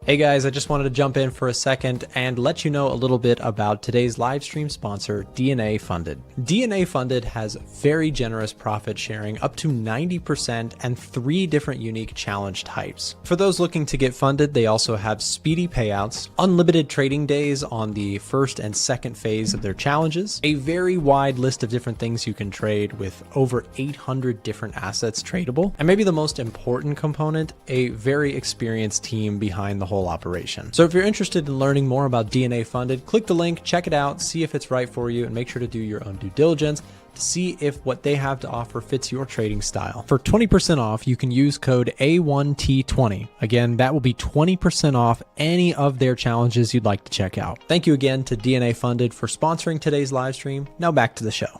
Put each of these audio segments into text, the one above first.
Hey guys, I just wanted to jump in for a second and let you know a little bit about today's live stream sponsor, DNA Funded. DNA Funded has very generous profit sharing up to 90% and 3 different unique challenge types. For those looking to get funded, they also have speedy payouts, unlimited trading days on the first and second phase of their challenges, a very wide list of different things you can trade with over 800 different assets tradable, and maybe the most important component, a very experienced team behind the whole operation. So if you're interested in learning more about DNA Funded, click the link, check it out, see if it's right for you, and make sure to do your own due diligence to see if what they have to offer fits your trading style. For 20% off, you can use code A1T20. Again, that will be 20% off any of their challenges you'd like to check out. Thank you again to DNA Funded for sponsoring today's live stream. Now back to the show.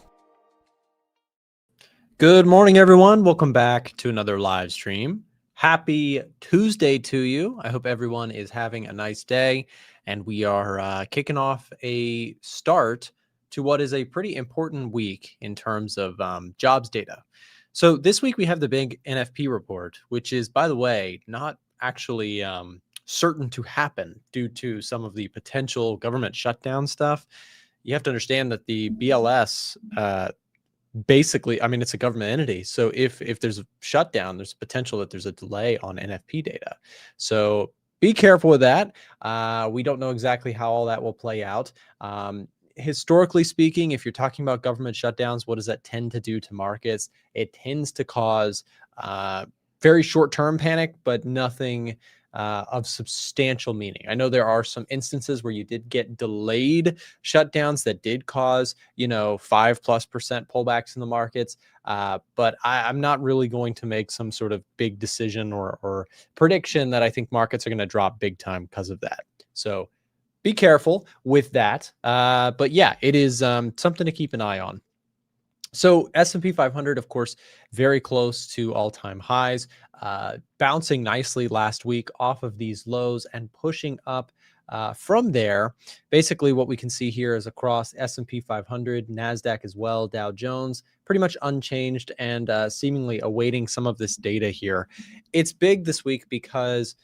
Good morning, everyone. Welcome back to another live stream. Happy Tuesday to you. I hope everyone is having a nice day, and we are kicking off a start to what is a pretty important week in terms of jobs data. So this week we have the big NFP report, which is, by the way, not actually certain to happen due to some of the potential government shutdown stuff. You have to understand that the BLS basically, I mean, it's a government entity. So if there's a shutdown, there's potential that there's a delay on NFP data. So be careful with that. We don't know exactly how all that will play out. Historically speaking, if you're talking about government shutdowns, what does that tend to do to markets? It tends to cause very short-term panic, but nothing of substantial meaning. I know there are some instances where you did get delayed shutdowns that did cause, 5+% pullbacks in the markets. But I'm not really going to make some sort of big decision or prediction that I think markets are going to drop big time because of that. So be careful with that. But yeah, it is something to keep an eye on. So S&P 500, of course, very close to all-time highs, bouncing nicely last week off of these lows and pushing up from there. Basically, what we can see here is across S&P 500, NASDAQ as well, Dow Jones, pretty much unchanged and seemingly awaiting some of this data here. It's big this week because,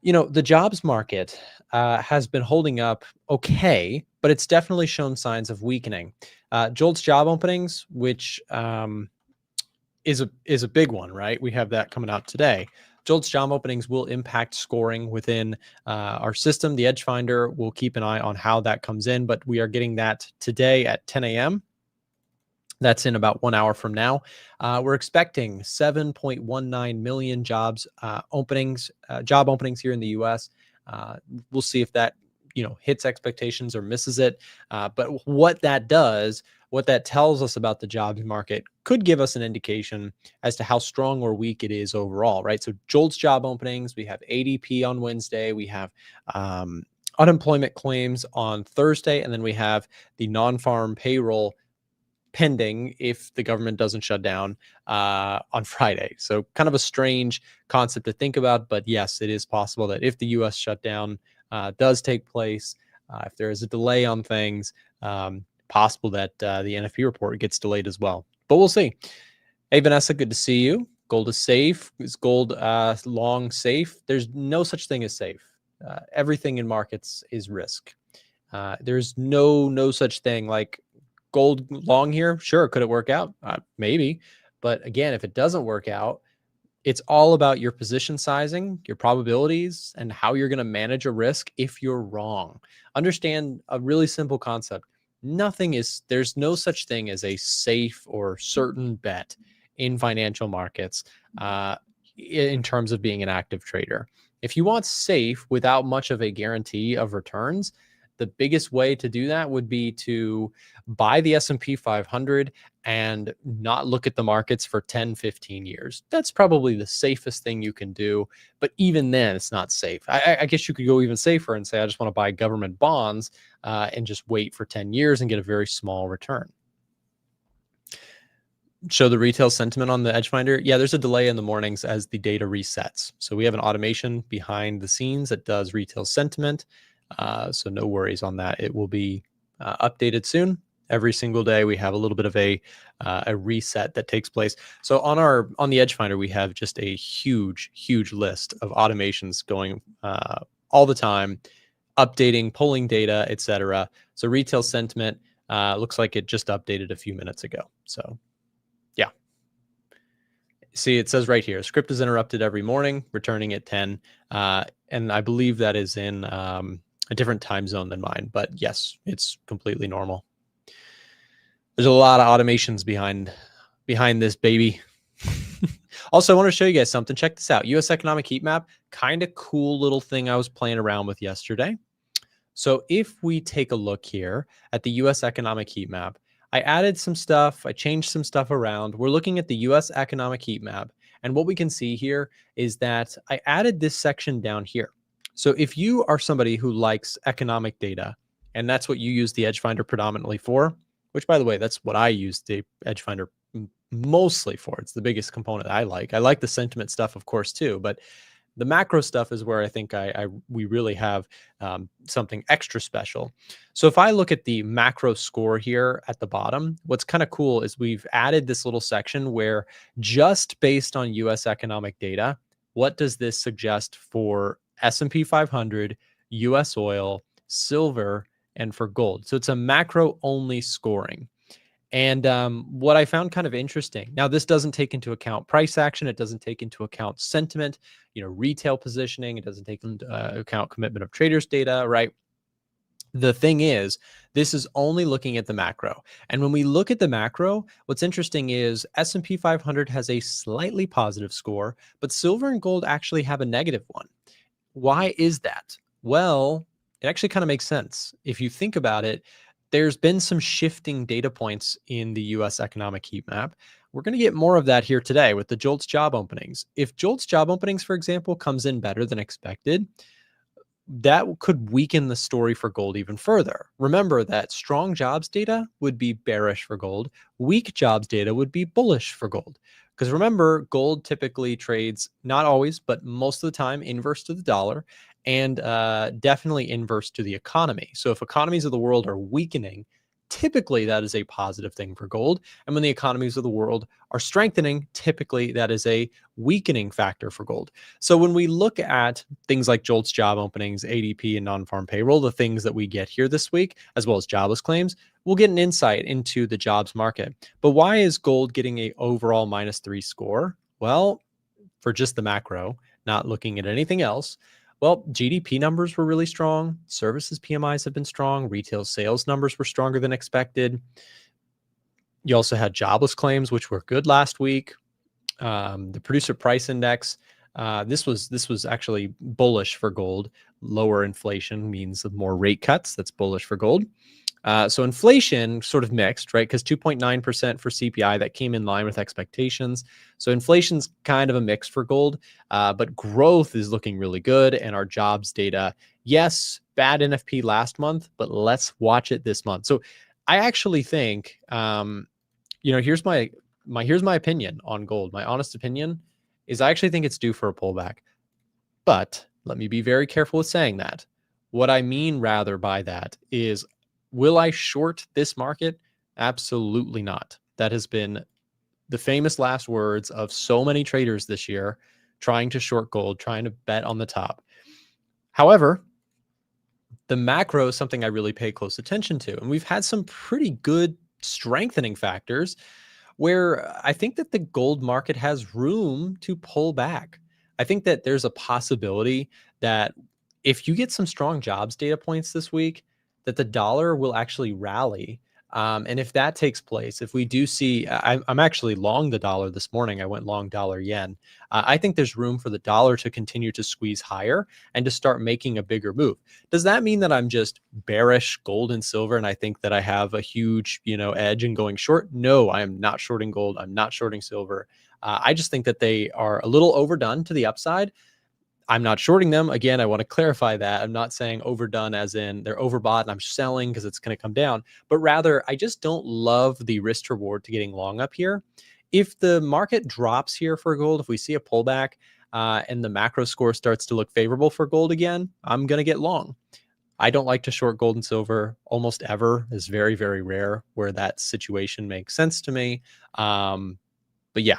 the jobs market has been holding up okay, but it's definitely shown signs of weakening. JOLTS job openings, which is a big one, right? We have that coming out today. JOLTS job openings will impact scoring within our system. The Edge Finder will keep an eye on how that comes in, but we are getting that today at 10 a.m. That's in about 1 hour from now. We're expecting 7.19 million job openings here in the U.S. We'll see if that hits expectations or misses it. But what that tells us about the jobs market could give us an indication as to how strong or weak it is overall, right? So JOLTS job openings, we have ADP on Wednesday, we have unemployment claims on Thursday, and then we have the non-farm payroll pending if the government doesn't shut down on Friday. So kind of a strange concept to think about, but yes, it is possible that if the U.S. shutdown does take place, if there is a delay on things, possible that the NFP report gets delayed as well. But we'll see. Hey, Vanessa, good to see you. Gold is safe. Is gold long safe? There's no such thing as safe. Everything in markets is risk. There's no such thing like gold long here. Sure, could it work out? Maybe. But again, if it doesn't work out, it's all about your position sizing, your probabilities, and how you're going to manage a risk if you're wrong. Understand a really simple concept. There's no such thing as a safe or certain bet in financial markets in terms of being an active trader. If you want safe without much of a guarantee of returns, the biggest way to do that would be to buy the S&P 500 and not look at the markets for 10, 15 years. That's probably the safest thing you can do. But even then, it's not safe. I guess you could go even safer and say, I just want to buy government bonds and just wait for 10 years and get a very small return. Show the retail sentiment on the Edge Finder. Yeah, there's a delay in the mornings as the data resets. So we have an automation behind the scenes that does retail sentiment. So no worries on that. It will be updated soon. Every single day we have a little bit of a reset that takes place. So on the Edge Finder, we have just a huge list of automations going all the time, updating, pulling data, etc. So retail sentiment looks like it just updated a few minutes ago. So yeah. See, it says right here, script is interrupted every morning, returning at 10. And I believe that is in a different time zone than mine. But yes, it's completely normal. There's a lot of automations behind this baby. Also, I want to show you guys something. Check this out. US economic heat map, kind of cool little thing I was playing around with yesterday. So if we take a look here at the US economic heat map, I added some stuff, I changed some stuff around. We're looking at the US economic heat map. And what we can see here is that I added this section down here. So if you are somebody who likes economic data, and that's what you use the Edge Finder predominantly for, which by the way, that's what I use the Edge Finder mostly for. It's the biggest component I like. I like the sentiment stuff, of course, too, but the macro stuff is where I think we really have something extra special. So if I look at the macro score here at the bottom, what's kind of cool is we've added this little section where just based on US economic data, what does this suggest for S&P 500, US oil, silver, and for gold? So it's a macro only scoring. And what I found kind of interesting, now this doesn't take into account price action, it doesn't take into account sentiment, retail positioning, it doesn't take into account commitment of traders data, right? The thing is, this is only looking at the macro. And when we look at the macro, what's interesting is S&P 500 has a slightly positive score, but silver and gold actually have a negative one. Why is that? Well, it actually kind of makes sense. If you think about it, there's been some shifting data points in the US economic heat map. We're going to get more of that here today with the JOLTS job openings. If JOLTS job openings, for example, comes in better than expected, that could weaken the story for gold even further. Remember that strong jobs data would be bearish for gold. Weak jobs data would be bullish for gold. Because remember, gold typically trades, not always, but most of the time, inverse to the dollar and definitely inverse to the economy. So if economies of the world are weakening, typically that is a positive thing for gold. And when the economies of the world are strengthening, typically that is a weakening factor for gold. So when we look at things like JOLTS job openings, ADP, and non-farm payroll, the things that we get here this week, as well as jobless claims, we'll get an insight into the jobs market. But why is gold getting a overall -3 score? Well, for just the macro, not looking at anything else. Well, GDP numbers were really strong. Services PMIs have been strong. Retail sales numbers were stronger than expected. You also had jobless claims, which were good last week. The producer price index, this was actually bullish for gold. Lower inflation means more rate cuts. That's bullish for gold. So inflation sort of mixed, right? Because 2.9% for CPI, that came in line with expectations. So inflation's kind of a mix for gold, but growth is looking really good. And our jobs data, yes, bad NFP last month, but let's watch it this month. So I actually think, here's my opinion on gold. My honest opinion is I actually think it's due for a pullback. But let me be very careful with saying that. What I mean rather by that is, will I short this market? Absolutely not. That has been the famous last words of so many traders this year, trying to short gold, trying to bet on the top. However, the macro is something I really pay close attention to. And we've had some pretty good strengthening factors where I think that the gold market has room to pull back. I think that there's a possibility that if you get some strong jobs data points this week, that the dollar will actually rally. And if that takes place, if we do see, I'm actually long the dollar this morning. I went long dollar yen. I think there's room for the dollar to continue to squeeze higher and to start making a bigger move. Does that mean that I'm just bearish gold and silver and I think that I have a huge, edge in going short? No, I am not shorting gold. I'm not shorting silver. I just think that they are a little overdone to the upside. I'm not shorting them. Again, I want to clarify that. I'm not saying overdone as in they're overbought and I'm selling because it's going to come down, but rather I just don't love the risk reward to getting long up here. If the market drops here for gold, if we see a pullback and the macro score starts to look favorable for gold again, I'm going to get long. I don't like to short gold and silver almost ever. It's very, very rare where that situation makes sense to me. But yeah,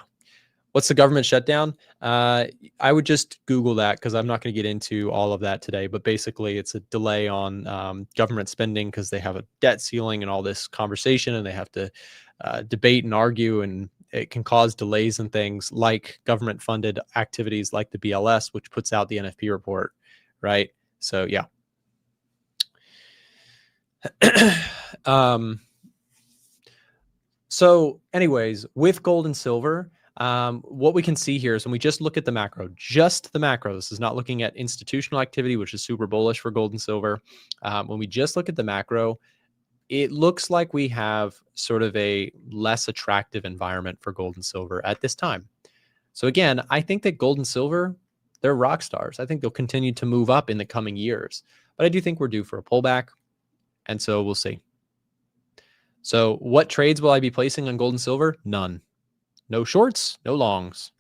What's the government shutdown? I would just Google that because I'm not going to get into all of that today. But basically, it's a delay on government spending because they have a debt ceiling and all this conversation, and they have to debate and argue, and it can cause delays in things like government-funded activities like the BLS, which puts out the NFP report, right? So yeah. So anyways, with gold and silver, what we can see here is when we just look at the macro, just the macro, this is not looking at institutional activity, which is super bullish for gold and silver. When we just look at the macro, it looks like we have sort of a less attractive environment for gold and silver at this time. So again, I think that gold and silver, they're rock stars. I think they'll continue to move up in the coming years, but I do think we're due for a pullback. And so we'll see. So what trades will I be placing on gold and silver? None. No shorts, no longs.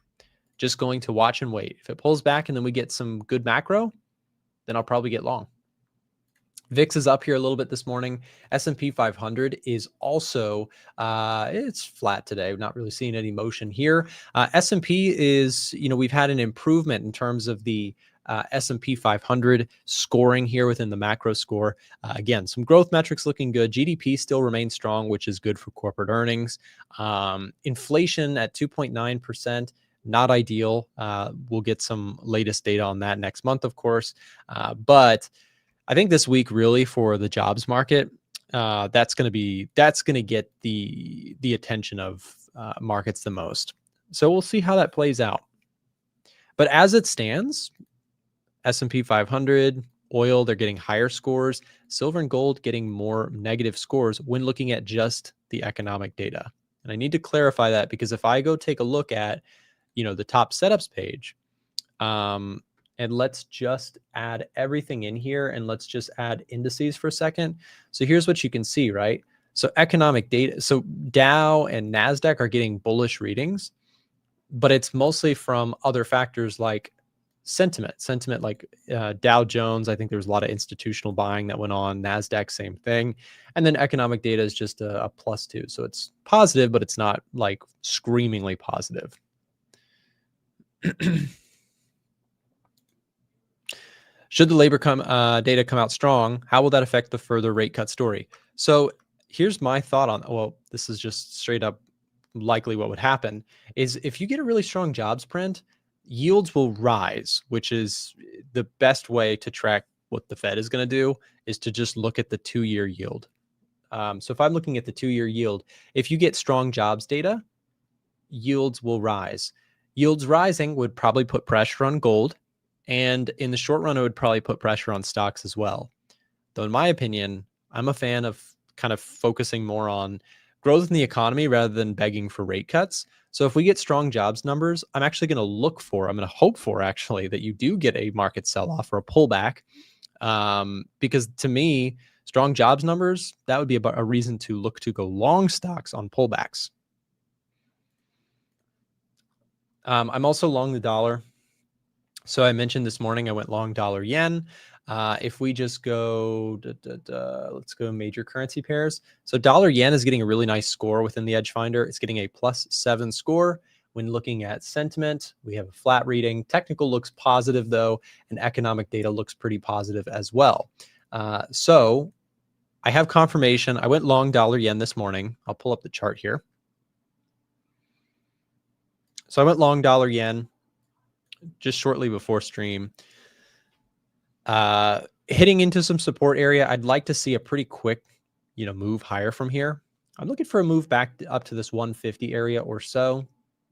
Just going to watch and wait. If it pulls back and then we get some good macro, then I'll probably get long. VIX is up here a little bit this morning. S&P 500 is also, it's flat today. Not really seeing any motion here. S&P is, we've had an improvement in terms of the S&P 500 scoring here within the macro score. Again, some growth metrics looking good. GDP still remains strong, which is good for corporate earnings. Inflation at 2.9%. Not ideal. We'll get some latest data on that next month, of course. But I think this week really for the jobs market, that's going to get the attention of markets the most. So we'll see how that plays out. But as it stands, S&P 500, oil, they're getting higher scores. Silver and gold getting more negative scores when looking at just the economic data. And I need to clarify that because if I go take a look at, the top setups page, and let's just add everything in here and let's just add indices for a second. So here's what you can see, right? So economic data, so Dow and NASDAQ are getting bullish readings, but it's mostly from other factors like sentiment like Dow Jones. I think there was a lot of institutional buying that went on. NASDAQ, same thing. And then economic data is just a +2. So it's positive, but it's not like screamingly positive. Should the labor data come out strong, how will that affect the further rate cut story? So here's my thought on, well, this is just straight up likely what would happen, is if you get a really strong jobs print, yields will rise, which is the best way to track what the Fed is going to do, is to just look at the 2-year yield. So if I'm looking at the 2-year yield, if you get strong jobs data, yields will rise. Yields rising would probably put pressure on gold. And in the short run, it would probably put pressure on stocks as well. Though in my opinion, I'm a fan of kind of focusing more on growth in the economy rather than begging for rate cuts. So if we get strong jobs numbers, I'm actually going to hope for actually that you do get a market sell-off or a pullback. Because to me, strong jobs numbers, that would be a reason to look to go long stocks on pullbacks. I'm also long the dollar. So I mentioned this morning, I went long dollar yen. If we just go, let's go major currency pairs. So dollar yen is getting a really nice score within the Edge Finder. It's getting a +7 score. When looking at sentiment, we have a flat reading. Technical looks positive though, and economic data looks pretty positive as well. So I have confirmation. I went long dollar yen this morning. I'll pull up the chart here. So I went long dollar yen just shortly before stream. Hitting into some support area. I'd like to see a pretty quick, move higher from here. I'm looking for a move back up to this 150 area or so.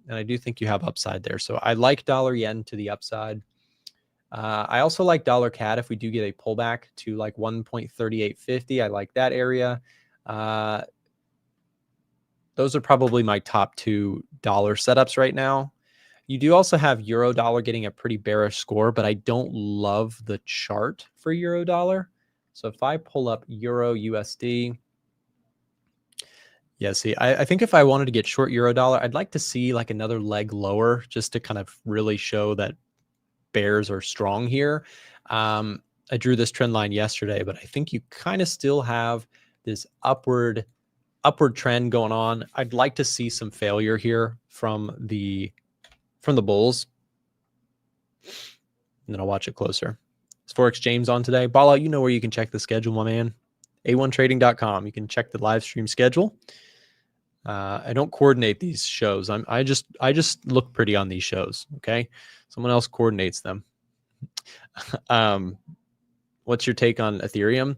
And I do think you have upside there. So I like dollar yen to the upside. I also like dollar CAD if we do get a pullback to like 1.3850. I like that area. Those are probably my top 2 dollar setups right now. You do also have euro dollar getting a pretty bearish score, but I don't love the chart for euro dollar. So if I pull up euro USD, yeah, see, I think if I wanted to get short euro dollar, I'd like to see like another leg lower just to kind of really show that bears are strong here. I drew this trend line yesterday, but I think you kind of still have this upward trend going on. I'd like to see some failure here from the from the bulls, and then I'll watch it closer. Is Forex James on today? Bala, you know where you can check the schedule, my man. A1trading.com. You can check the live stream schedule. I don't coordinate these shows. I just look pretty on these shows. Okay, someone else coordinates them. What's your take on Ethereum?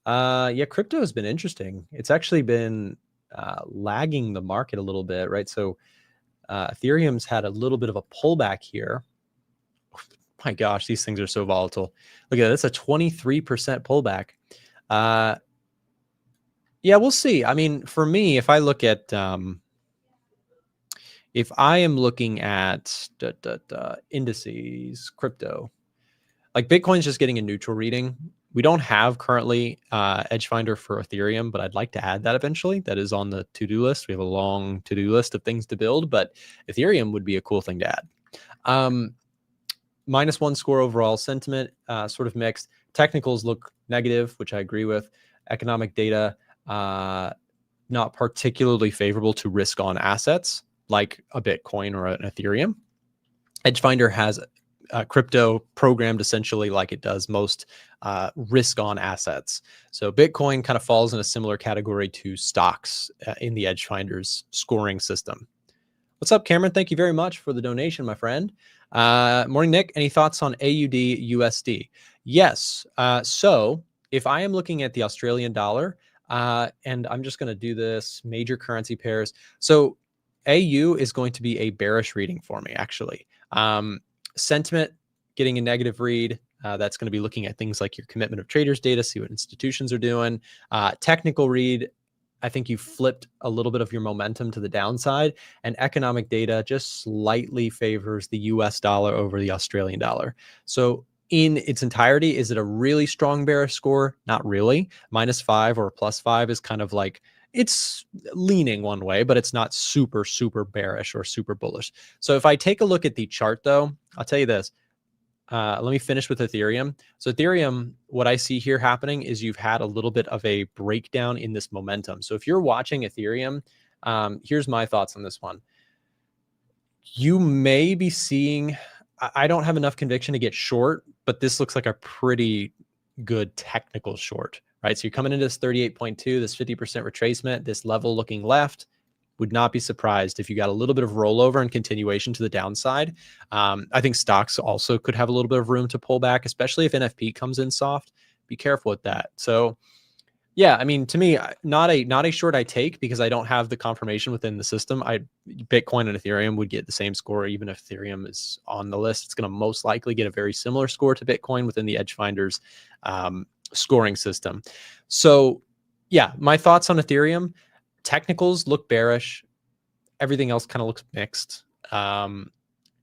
Yeah, crypto has been interesting. It's actually been lagging the market a little bit, right? So Ethereum's had a little bit of a pullback here. My gosh, these things are so volatile. Look at that. It's a 23% pullback. Yeah, we'll see. I mean, for me, if I look at, if I am looking at indices, crypto, like Bitcoin's just getting a neutral reading. We don't have currently Edge Finder for Ethereum, but I'd like to add that eventually. That is on the to-do list. We have a long to-do list of things to build, but Ethereum would be a cool thing to add. -1 score overall. Sentiment sort of mixed. Technicals look negative, which I agree with. Economic data not particularly favorable to risk on assets like a Bitcoin or an Ethereum. Edgefinder has crypto programmed essentially like it does most risk on assets. So Bitcoin kind of falls in a similar category to stocks in the Edgefinder's scoring system. What's up, Cameron? Thank you very much for the donation, my friend. Morning, Nick. Any thoughts on AUD USD? Yes. So if I am looking at the Australian dollar, and I'm just going to do this major currency pairs. So AU is going to be a bearish reading for me, actually. Sentiment getting a negative read. That's going to be looking at things like your commitment of traders data, see what institutions are doing. Technical read, I think you flipped a little bit of your momentum to the downside, and economic data just slightly favors the US dollar over the Australian dollar. So in its entirety, is it a really strong bearish score? Not really. -5 or +5 is kind of like, it's leaning one way, but it's not super, super bearish or super bullish. So if I take a look at the chart, though, I'll tell you this. Let me finish with Ethereum. So Ethereum, what I see here happening is you've had a little bit of a breakdown in this momentum. So if you're watching Ethereum, here's my thoughts on this one. You may be seeing, I don't have enough conviction to get short, but this looks like a pretty good technical short, right? So you're coming into this 38.2, this 50% retracement, this level looking left. Would not be surprised if you got a little bit of rollover and continuation to the downside. I think stocks also could have a little bit of room to pull back, especially if NFP comes in soft. Be careful with that. So yeah, I mean, to me, not a short I take because I don't have the confirmation within the system. Bitcoin and Ethereum would get the same score, even if Ethereum is on the list. It's going to most likely get a very similar score to Bitcoin within the Edgefinder's scoring system. So yeah, my thoughts on Ethereum. Technicals look bearish. Everything else kind of looks mixed.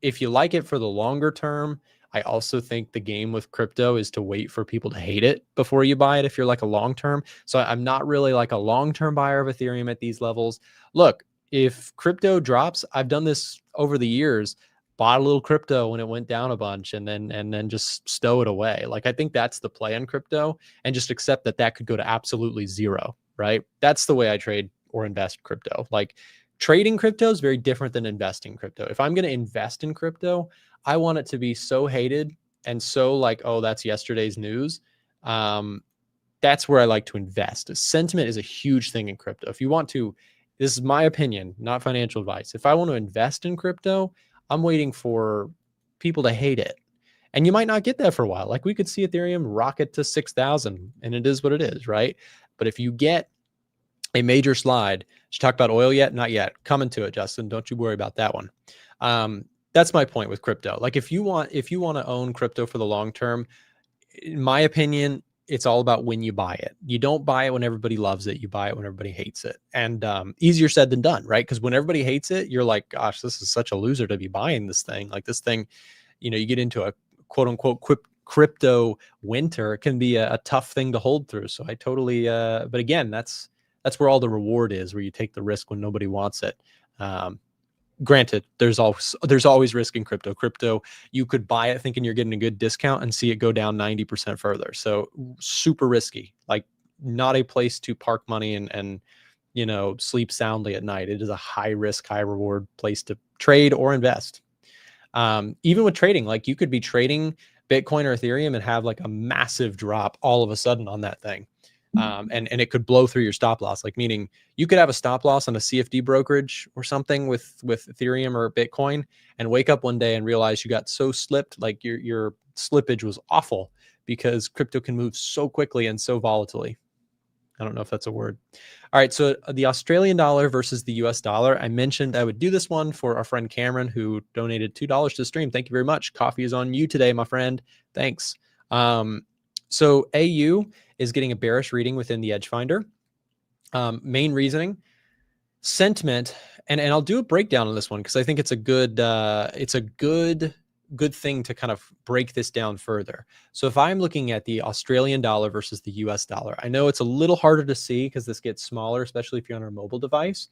If you like it for the longer term, I also think the game with crypto is to wait for people to hate it before you buy it if you're like a long term. So I'm not really like a long-term buyer of Ethereum at these levels. Look, if crypto drops, I've done this over the years, bought a little crypto when it went down a bunch and then just stow it away. Like I think that's the play on crypto, and just accept that that could go to absolutely zero, right? That's the way I trade or invest crypto. Like trading crypto is very different than investing crypto. If I'm going to invest in crypto, I want it to be so hated and so like, oh, that's yesterday's news. That's where I like to invest. Sentiment is a huge thing in crypto. If you want to, this is my opinion, not financial advice. If I want to invest in crypto, I'm waiting for people to hate it. And you might not get that for a while. Like we could see Ethereum rocket to 6,000 and it is what it is, right? But if you get a major slide. Did you talk about oil yet? Not yet. Coming to it, Justin. Don't you worry about that one. That's my point with crypto. Like if you want to own crypto for the long term, in my opinion, it's all about when you buy it. You don't buy it when everybody loves it. You buy it when everybody hates it. And easier said than done, right? Because when everybody hates it, you're like, gosh, this is such a loser to be buying this thing. Like this thing, you know, you get into a quote unquote crypto winter. It can be a tough thing to hold through. So I totally, but again, that's where all the reward is, where you take the risk when nobody wants it. Granted, there's always risk in crypto. Crypto, you could buy it thinking you're getting a good discount and see it go down 90% further. So super risky, like not a place to park money and you know, sleep soundly at night. It is a high risk, high reward place to trade or invest. Even with trading, like you could be trading Bitcoin or Ethereum and have like a massive drop all of a sudden on that thing. And it could blow through your stop loss, like meaning you could have a stop loss on a CFD brokerage or something with Ethereum or Bitcoin and wake up one day and realize you got so slipped, like your slippage was awful because crypto can move so quickly and so volatilely. I don't know if that's a word. All right, so the Australian dollar versus the US dollar. I mentioned I would do this one for our friend Cameron, who donated $2 to the stream. Thank you very much. Coffee is on you today, my friend. Thanks. So AU is getting a bearish reading within the Edge Finder. Main reasoning, sentiment, and I'll do a breakdown on this one because I think it's a good thing to kind of break this down further. So if I'm looking at the Australian dollar versus the US dollar, I know it's a little harder to see because this gets smaller, especially if you're on a mobile device.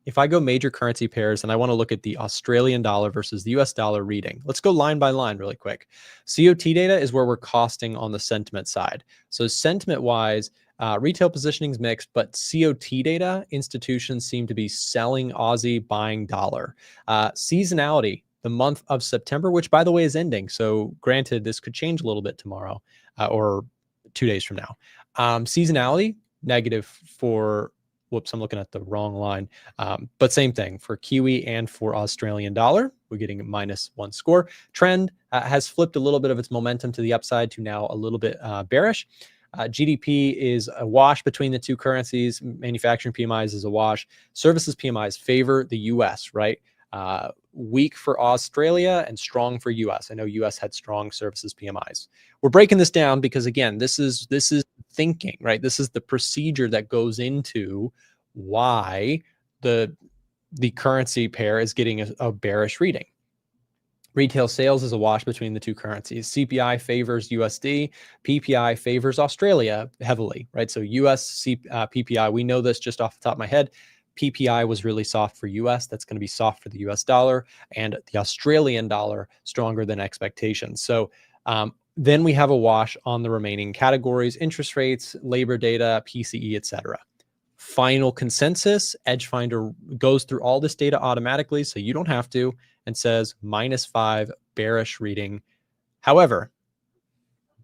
If I go major currency pairs and I want to look at the Australian dollar versus the US dollar reading, let's go line by line really quick. COT data is where we're costing on the sentiment side. So sentiment wise, retail positioning is mixed, but COT data, institutions seem to be selling Aussie, buying dollar. Seasonality, the month of September, which by the way is ending. So granted, this could change a little bit tomorrow or 2 days from now. Seasonality, negative for, whoops, I'm looking at the wrong line. But same thing for Kiwi and for Australian dollar. We're getting a -1 score. Trend has flipped a little bit of its momentum to the upside to now a little bit bearish. GDP is a wash between the two currencies. Manufacturing PMIs is a wash. Services PMIs favor the US, right? Weak for Australia and strong for US. I know US had strong services PMIs. We're breaking this down because again, this is thinking, right? This is the procedure that goes into why the currency pair is getting a bearish reading. Retail sales is a wash between the two currencies. CPI favors USD. PPI favors Australia heavily, right? So US PPI, we know this just off the top of my head. PPI was really soft for US. That's going to be soft for the US dollar, and the Australian dollar stronger than expectations. So then we have a wash on the remaining categories: interest rates, labor data, PCE, etc. Final consensus, Edge Finder goes through all this data automatically, so you don't have to, and says -5 bearish reading. However,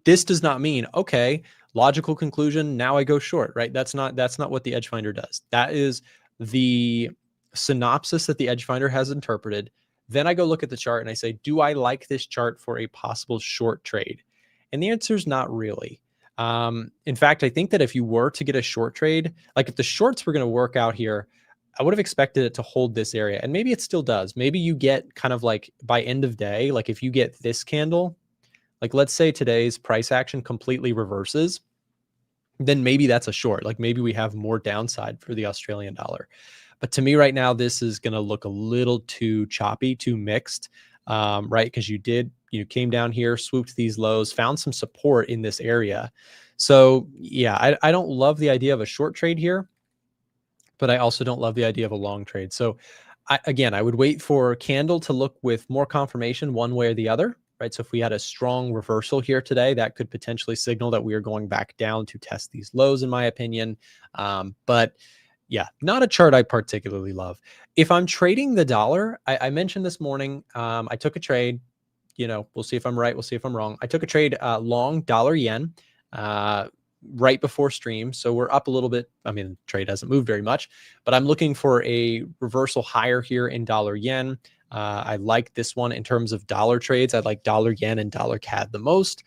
this does not mean, okay, logical conclusion, now I go short, right? That's not what the Edge Finder does. That is the synopsis that the Edge Finder has interpreted. Then I go look at the chart and I say, do I like this chart for a possible short trade? And the answer is not really. In fact, I think that if you were to get a short trade, like if the shorts were going to work out here, I would have expected it to hold this area, and maybe it still does. Maybe you get kind of like by end of day, like if you get this candle, like let's say today's price action completely reverses, then maybe that's a short. Like maybe we have more downside for the Australian dollar. But to me right now, this is going to look a little too choppy, too mixed, right? Because you came down here, swooped these lows, found some support in this area. So yeah, I don't love the idea of a short trade here, but I also don't love the idea of a long trade. So I would wait for candle to look with more confirmation one way or the other, right? So if we had a strong reversal here today, that could potentially signal that we are going back down to test these lows, in my opinion. But yeah, not a chart I particularly love. If I'm trading the dollar, I mentioned this morning, I took a trade. We'll see if I'm right. We'll see if I'm wrong. I took a trade long dollar yen right before stream. So we're up a little bit. I mean, trade hasn't moved very much, but I'm looking for a reversal higher here in dollar yen. I like this one in terms of dollar trades. I like dollar yen and dollar CAD the most.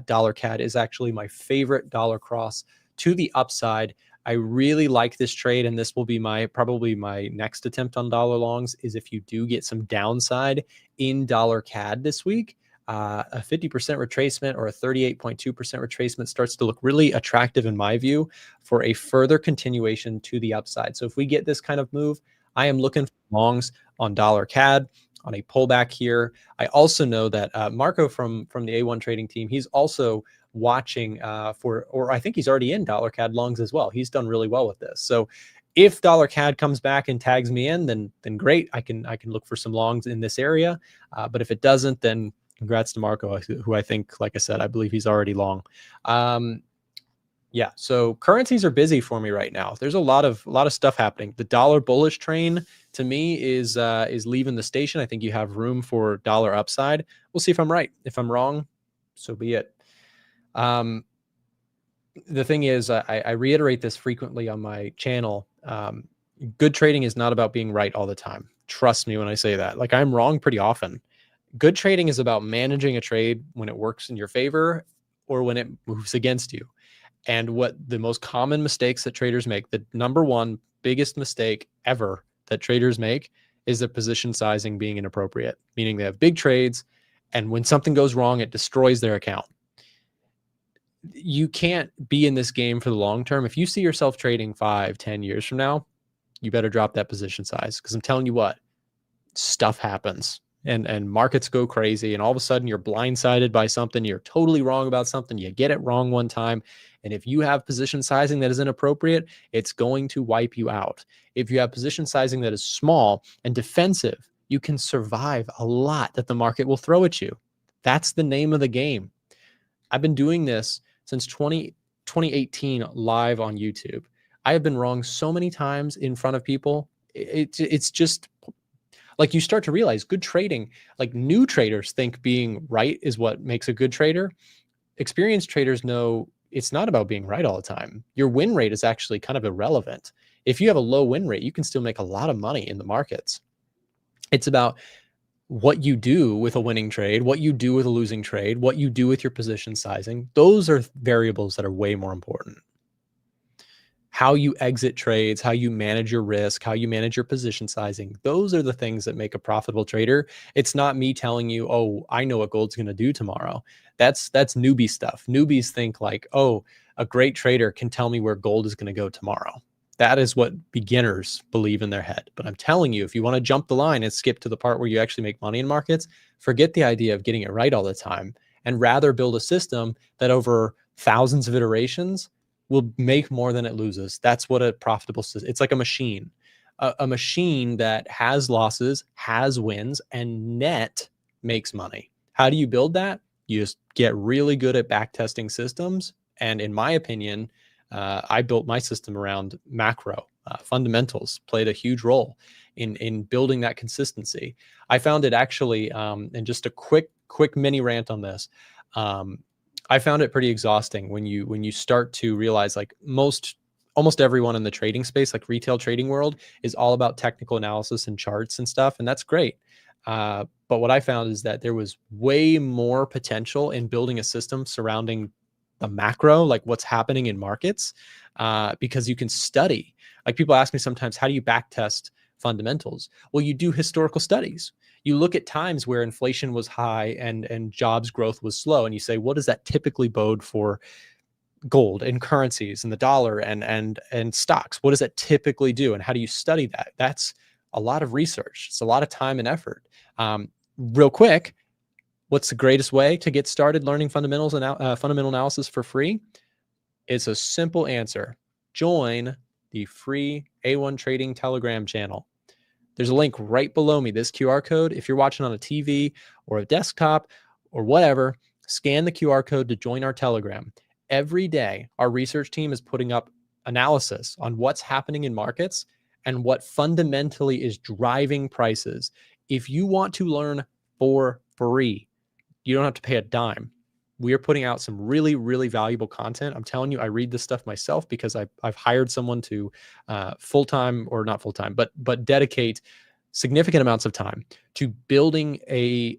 Dollar CAD is actually my favorite dollar cross to the upside. I really like this trade, and this will be probably my next attempt on dollar longs, is if you do get some downside in dollar CAD this week, a 50% retracement or a 38.2% retracement starts to look really attractive in my view for a further continuation to the upside. So if we get this kind of move, I am looking for longs on dollar CAD on a pullback here. I also know that Marko from the A1 trading team, he's also watching or I think he's already in dollar CAD longs as well. He's done really well with this. So if dollar CAD comes back and tags me in, then great. I can look for some longs in this area. But if it doesn't, then congrats to Marko, who I think, like I said, I believe he's already long. Yeah, so currencies are busy for me right now. There's a lot of stuff happening. The dollar bullish train to me is leaving the station. I think you have room for dollar upside. We'll see if I'm right. If I'm wrong, so be it. The thing is, I reiterate this frequently on my channel. Good trading is not about being right all the time. Trust me when I say that. Like, I'm wrong pretty often. Good trading is about managing a trade when it works in your favor or when it moves against you. And what the most common mistakes that traders make, the number one biggest mistake ever that traders make, is the position sizing being inappropriate, meaning they have big trades, and when something goes wrong, it destroys their account. You can't be in this game for the long term. If you see yourself trading 5-10 years from now, you better drop that position size, because I'm telling you what, stuff happens and markets go crazy, and all of a sudden you're blindsided by something, you're totally wrong about something, you get it wrong one time, and if you have position sizing that is inappropriate, it's going to wipe you out. If you have position sizing that is small and defensive, you can survive a lot that the market will throw at you. That's the name of the game. I've been doing this since 2018 live on YouTube. I have been wrong so many times in front of people. It's just like, you start to realize good trading, like, new traders think being right is what makes a good trader. Experienced traders know it's not about being right all the time. Your win rate is actually kind of irrelevant. If you have a low win rate, you can still make a lot of money in the markets. It's about what you do with a winning trade, what you do with a losing trade, what you do with your position sizing. Those are variables that are way more important. How you exit trades, how you manage your risk, how you manage your position sizing. Those are the things that make a profitable trader. It's not me telling you, oh, I know what gold's going to do tomorrow. That's newbie stuff. Newbies think like, oh, a great trader can tell me where gold is going to go tomorrow. That is what beginners believe in their head. But I'm telling you, if you want to jump the line and skip to the part where you actually make money in markets, forget the idea of getting it right all the time, and rather build a system that over thousands of iterations will make more than it loses. That's what a profitable system. It's like a machine, a machine that has losses, has wins, and net makes money. How do you build that? You just get really good at back testing systems. And in my opinion, I built my system around macro. Fundamentals played a huge role in building that consistency. I found it actually, and just a quick mini rant on this. I found it pretty exhausting when you start to realize, like, almost everyone in the trading space, like retail trading world, is all about technical analysis and charts and stuff, and that's great. But what I found is that there was way more potential in building a system surrounding the macro, like what's happening in markets, because you can study. Like, people ask me sometimes, how do you back test fundamentals? Well, you do historical studies. You look at times where inflation was high and jobs growth was slow, and you say, what does that typically bode for gold and currencies and the dollar and stocks? What does that typically do, and how do you study that? That's a lot of research. It's a lot of time and effort. Real quick, what's the greatest way to get started learning fundamentals and fundamental analysis for free? It's a simple answer. Join the free A1 Trading Telegram channel. There's a link right below me, this QR code. If you're watching on a TV or a desktop or whatever, scan the QR code to join our Telegram. Every day, our research team is putting up analysis on what's happening in markets and what fundamentally is driving prices. If you want to learn for free, you don't have to pay a dime. We are putting out some really, really valuable content. I'm telling you, I read this stuff myself because I've hired someone to full-time, or not full-time, but dedicate significant amounts of time to building a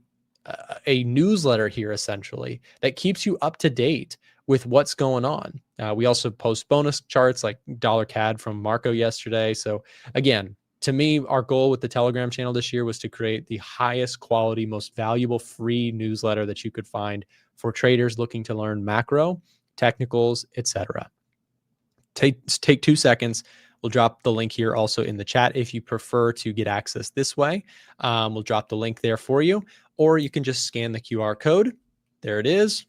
newsletter here, essentially, that keeps you up to date with what's going on. We also post bonus charts like dollar CAD from Marko yesterday. So again, to me, our goal with the Telegram channel this year was to create the highest quality, most valuable free newsletter that you could find for traders looking to learn macro, technicals, etc. Take 2 seconds. We'll drop the link here also in the chat if you prefer to get access this way. We'll drop the link there for you, or you can just scan the QR code. There it is.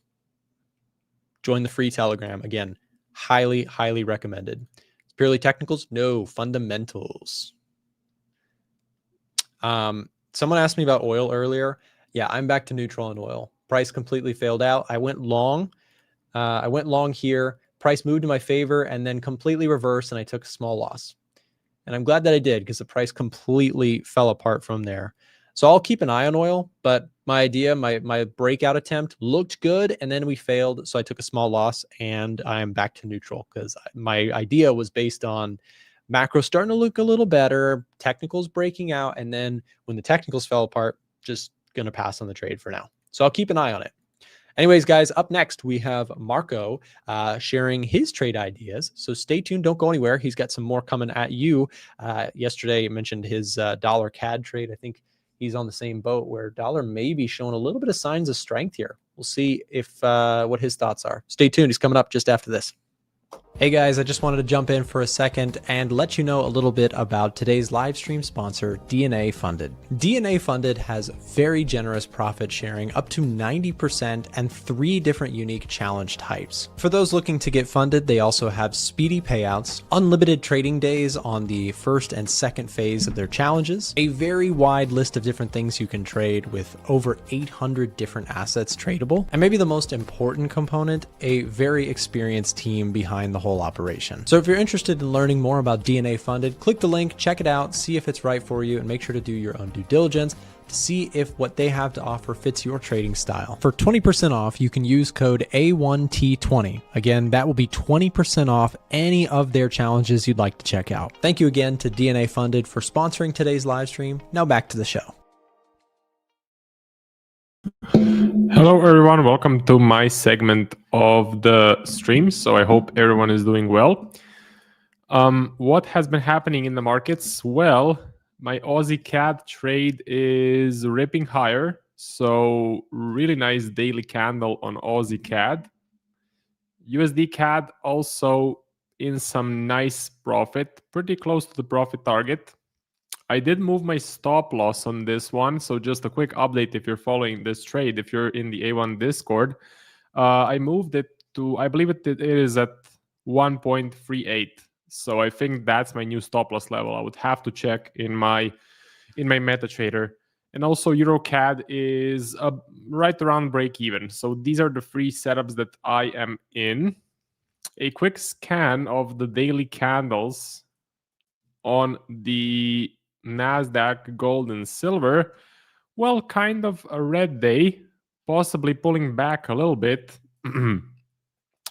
Join the free Telegram. Again, highly, highly recommended. Purely technicals? No, fundamentals. Someone asked me about oil earlier. Yeah, I'm back to neutral on oil. Price completely failed out. I went long. Here price moved in my favor and then completely reversed, and I took a small loss. And I'm glad that I did, because the price completely fell apart from there. So I'll keep an eye on oil, but my idea, my breakout attempt looked good, and then we failed. So I took a small loss, and I'm back to neutral, because my idea was based on macro starting to look a little better, technicals breaking out, and then when the technicals fell apart, just going to pass on the trade for now. So I'll keep an eye on it. Anyways, guys, up next, we have Marko sharing his trade ideas. So stay tuned. Don't go anywhere. He's got some more coming at you. Yesterday, I mentioned his dollar CAD trade. I think he's on the same boat where dollar may be showing a little bit of signs of strength here. We'll see if what his thoughts are. Stay tuned. He's coming up just after this. Hey guys, I just wanted to jump in for a second and let you know a little bit about today's live stream sponsor, DNA Funded. DNA Funded has very generous profit sharing, up to 90%, and 3 different unique challenge types. For those looking to get funded, they also have speedy payouts, unlimited trading days on the first and second phase of their challenges, a very wide list of different things you can trade with over 800 different assets tradable, and maybe the most important component, a very experienced team behind the whole operation. So if you're interested in learning more about DNA Funded, click the link, check it out, see if it's right for you, and make sure to do your own due diligence to see if what they have to offer fits your trading style. For 20% off, you can use code A1T20. Again, that will be 20% off any of their challenges you'd like to check out. Thank you again to DNA Funded for sponsoring today's live stream. Now back to the show. Hello everyone, welcome to my segment of the stream. So I hope everyone is doing well. What has been happening in the markets? Well, my Aussie CAD trade is ripping higher. So really nice daily candle on Aussie CAD. USD CAD also in some nice profit, pretty close to the profit target. I did move my stop loss on this one. So just a quick update if you're following this trade, if you're in the A1 Discord, I moved it to, I believe it is at 1.38. So I think that's my new stop loss level. I would have to check in my MetaTrader. And also EuroCAD is right around break even. So these are the 3 setups that I am in. A quick scan of the daily candles on the NASDAQ gold and silver. Well, kind of a red day, possibly pulling back a little bit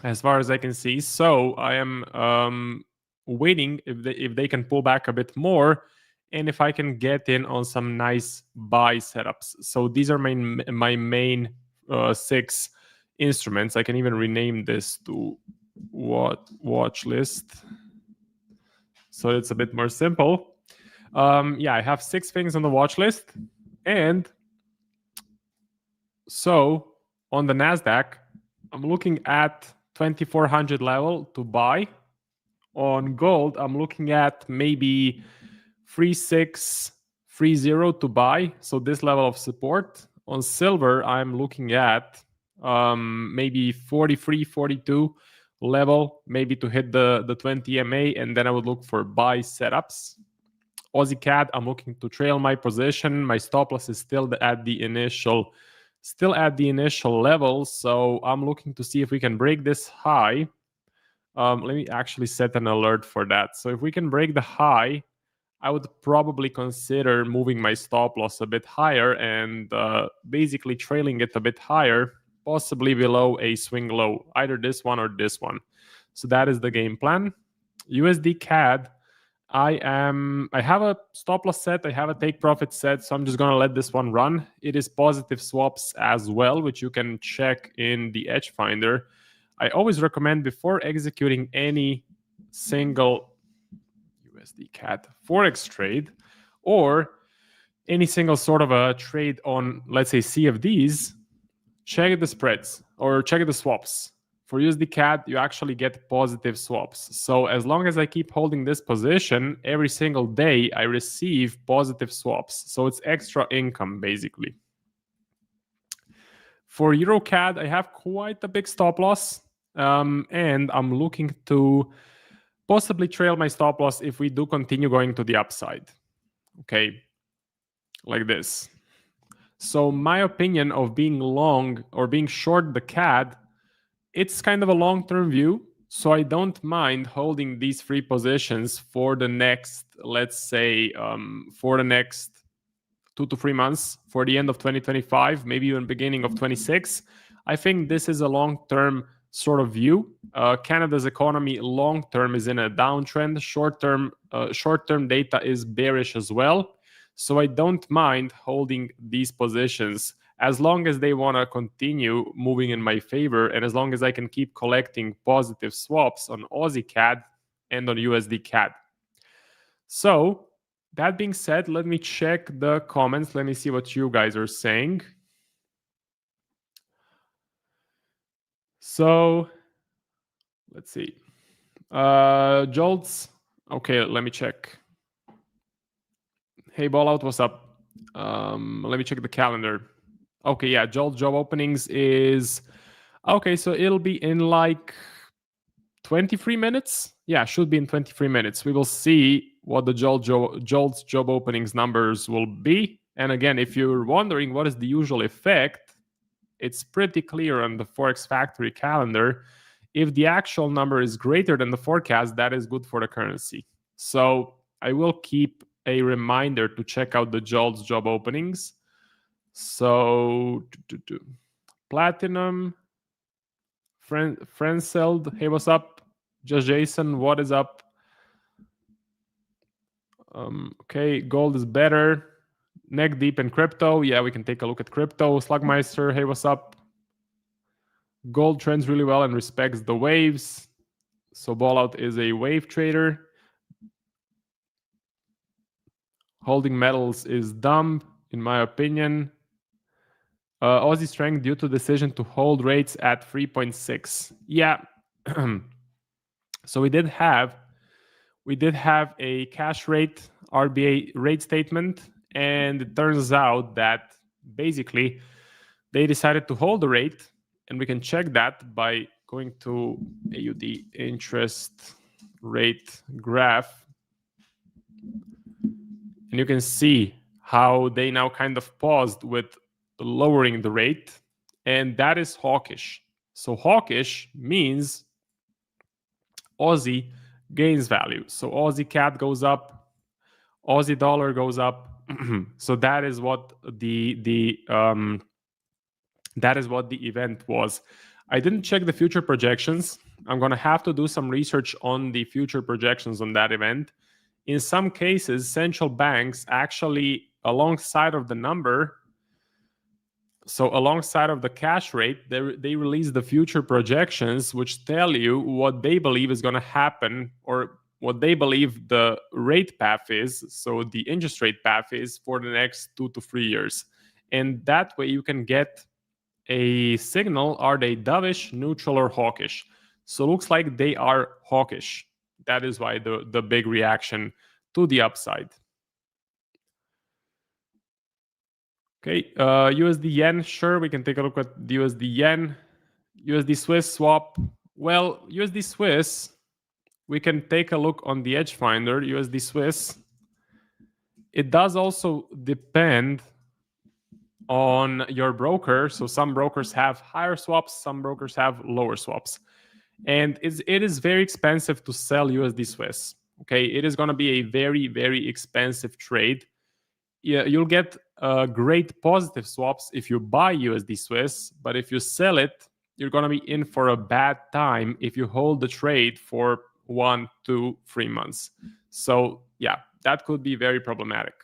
as far as I can see. So I am waiting if they can pull back a bit more and if I can get in on some nice buy setups. So these are my main 6 instruments. I can even rename this to watch list, so it's a bit more simple. Yeah, I have 6 things on the watch list. And so on the NASDAQ, I'm looking at 2400 level to buy. On gold, I'm looking at maybe 3630 to buy. So this level of support. On silver, I'm looking at maybe 43, 42 level, maybe to hit the 20 MA, and then I would look for buy setups. Aussie CAD, I'm looking to trail my position. My stop loss is still at the initial level, so I'm looking to see if we can break this high. Let me actually set an alert for that. So if we can break the high, I would probably consider moving my stop loss a bit higher and basically trailing it a bit higher, possibly below a swing low, either this one or this one. So that is the game plan. USD CAD, I have a stop loss set, I have a take profit set, so I'm just going to let this one run. It is positive swaps as well, which you can check in the Edge Finder. I always recommend before executing any single USD CAD Forex trade or any single sort of a trade on, let's say, CFDs, check the spreads or check the swaps. For USD CAD, you actually get positive swaps. So as long as I keep holding this position, every single day I receive positive swaps. So it's extra income, basically. For EuroCAD, I have quite a big stop loss. And I'm looking to possibly trail my stop loss if we do continue going to the upside. Okay, like this. So my opinion of being long or being short the CAD, it's kind of a long-term view. So I don't mind holding these 3 positions for the next, let's say, for the next 2 to 3 months, for the end of 2025, maybe even beginning of 26. I think this is a long-term sort of view. Canada's economy long-term is in a downtrend. Short-term data is bearish as well. So I don't mind holding these positions as long as they want to continue moving in my favor, and as long as I can keep collecting positive swaps on Aussie CAD and on USD CAD. So that being said, let me check the comments. Let me see what you guys are saying. So let's see. JOLTS. Okay, let me check. Hey, Ballout, what's up? Let me check the calendar. Okay, yeah, JOLTS job openings is... Okay, so it'll be in like 23 minutes. Yeah, should be in 23 minutes. We will see what the JOLTS job openings numbers will be. And again, if you're wondering what is the usual effect, it's pretty clear on the Forex Factory calendar. If the actual number is greater than the forecast, that is good for the currency. So I will keep a reminder to check out the JOLTS job openings. So Platinum, Friendseld, hey, what's up? Just Jason, what is up? Okay, gold is better. Neck deep in crypto. Yeah, we can take a look at crypto. Slugmeister, hey, what's up? Gold trends really well and respects the waves. So Ballout is a wave trader. Holding metals is dumb, in my opinion. Aussie strength due to decision to hold rates at 3.6. Yeah. So we did have a cash rate RBA rate statement, and it turns out that basically they decided to hold the rate, and we can check that by going to AUD interest rate graph. And you can see how they now kind of paused with lowering the rate, and that is hawkish. So hawkish means Aussie gains value. So Aussie CAD goes up, Aussie dollar goes up. So that is what the event was. I didn't check the future projections. I'm going to have to do some research on the future projections on that event. In some cases, central banks actually, alongside of the number, so alongside of the cash rate, they release the future projections, which tell you what they believe is going to happen, or what they believe the rate path is, so the interest rate path is for the next 2 to 3 years. And that way you can get a signal, are they dovish, neutral, or hawkish? So it looks like they are hawkish. That is why the big reaction to the upside. Okay, USD yen, sure, we can take a look at the USD yen. USD Swiss swap. Well, USD Swiss, we can take a look on the edge finder, USD Swiss. It does also depend on your broker. So some brokers have higher swaps, some brokers have lower swaps. And it is very expensive to sell USD Swiss. Okay, it is going to be a very, very expensive trade. Yeah, you'll get great positive swaps if you buy USD Swiss, but if you sell it, you're going to be in for a bad time if you hold the trade for 1, 2, 3 months. So yeah, that could be very problematic.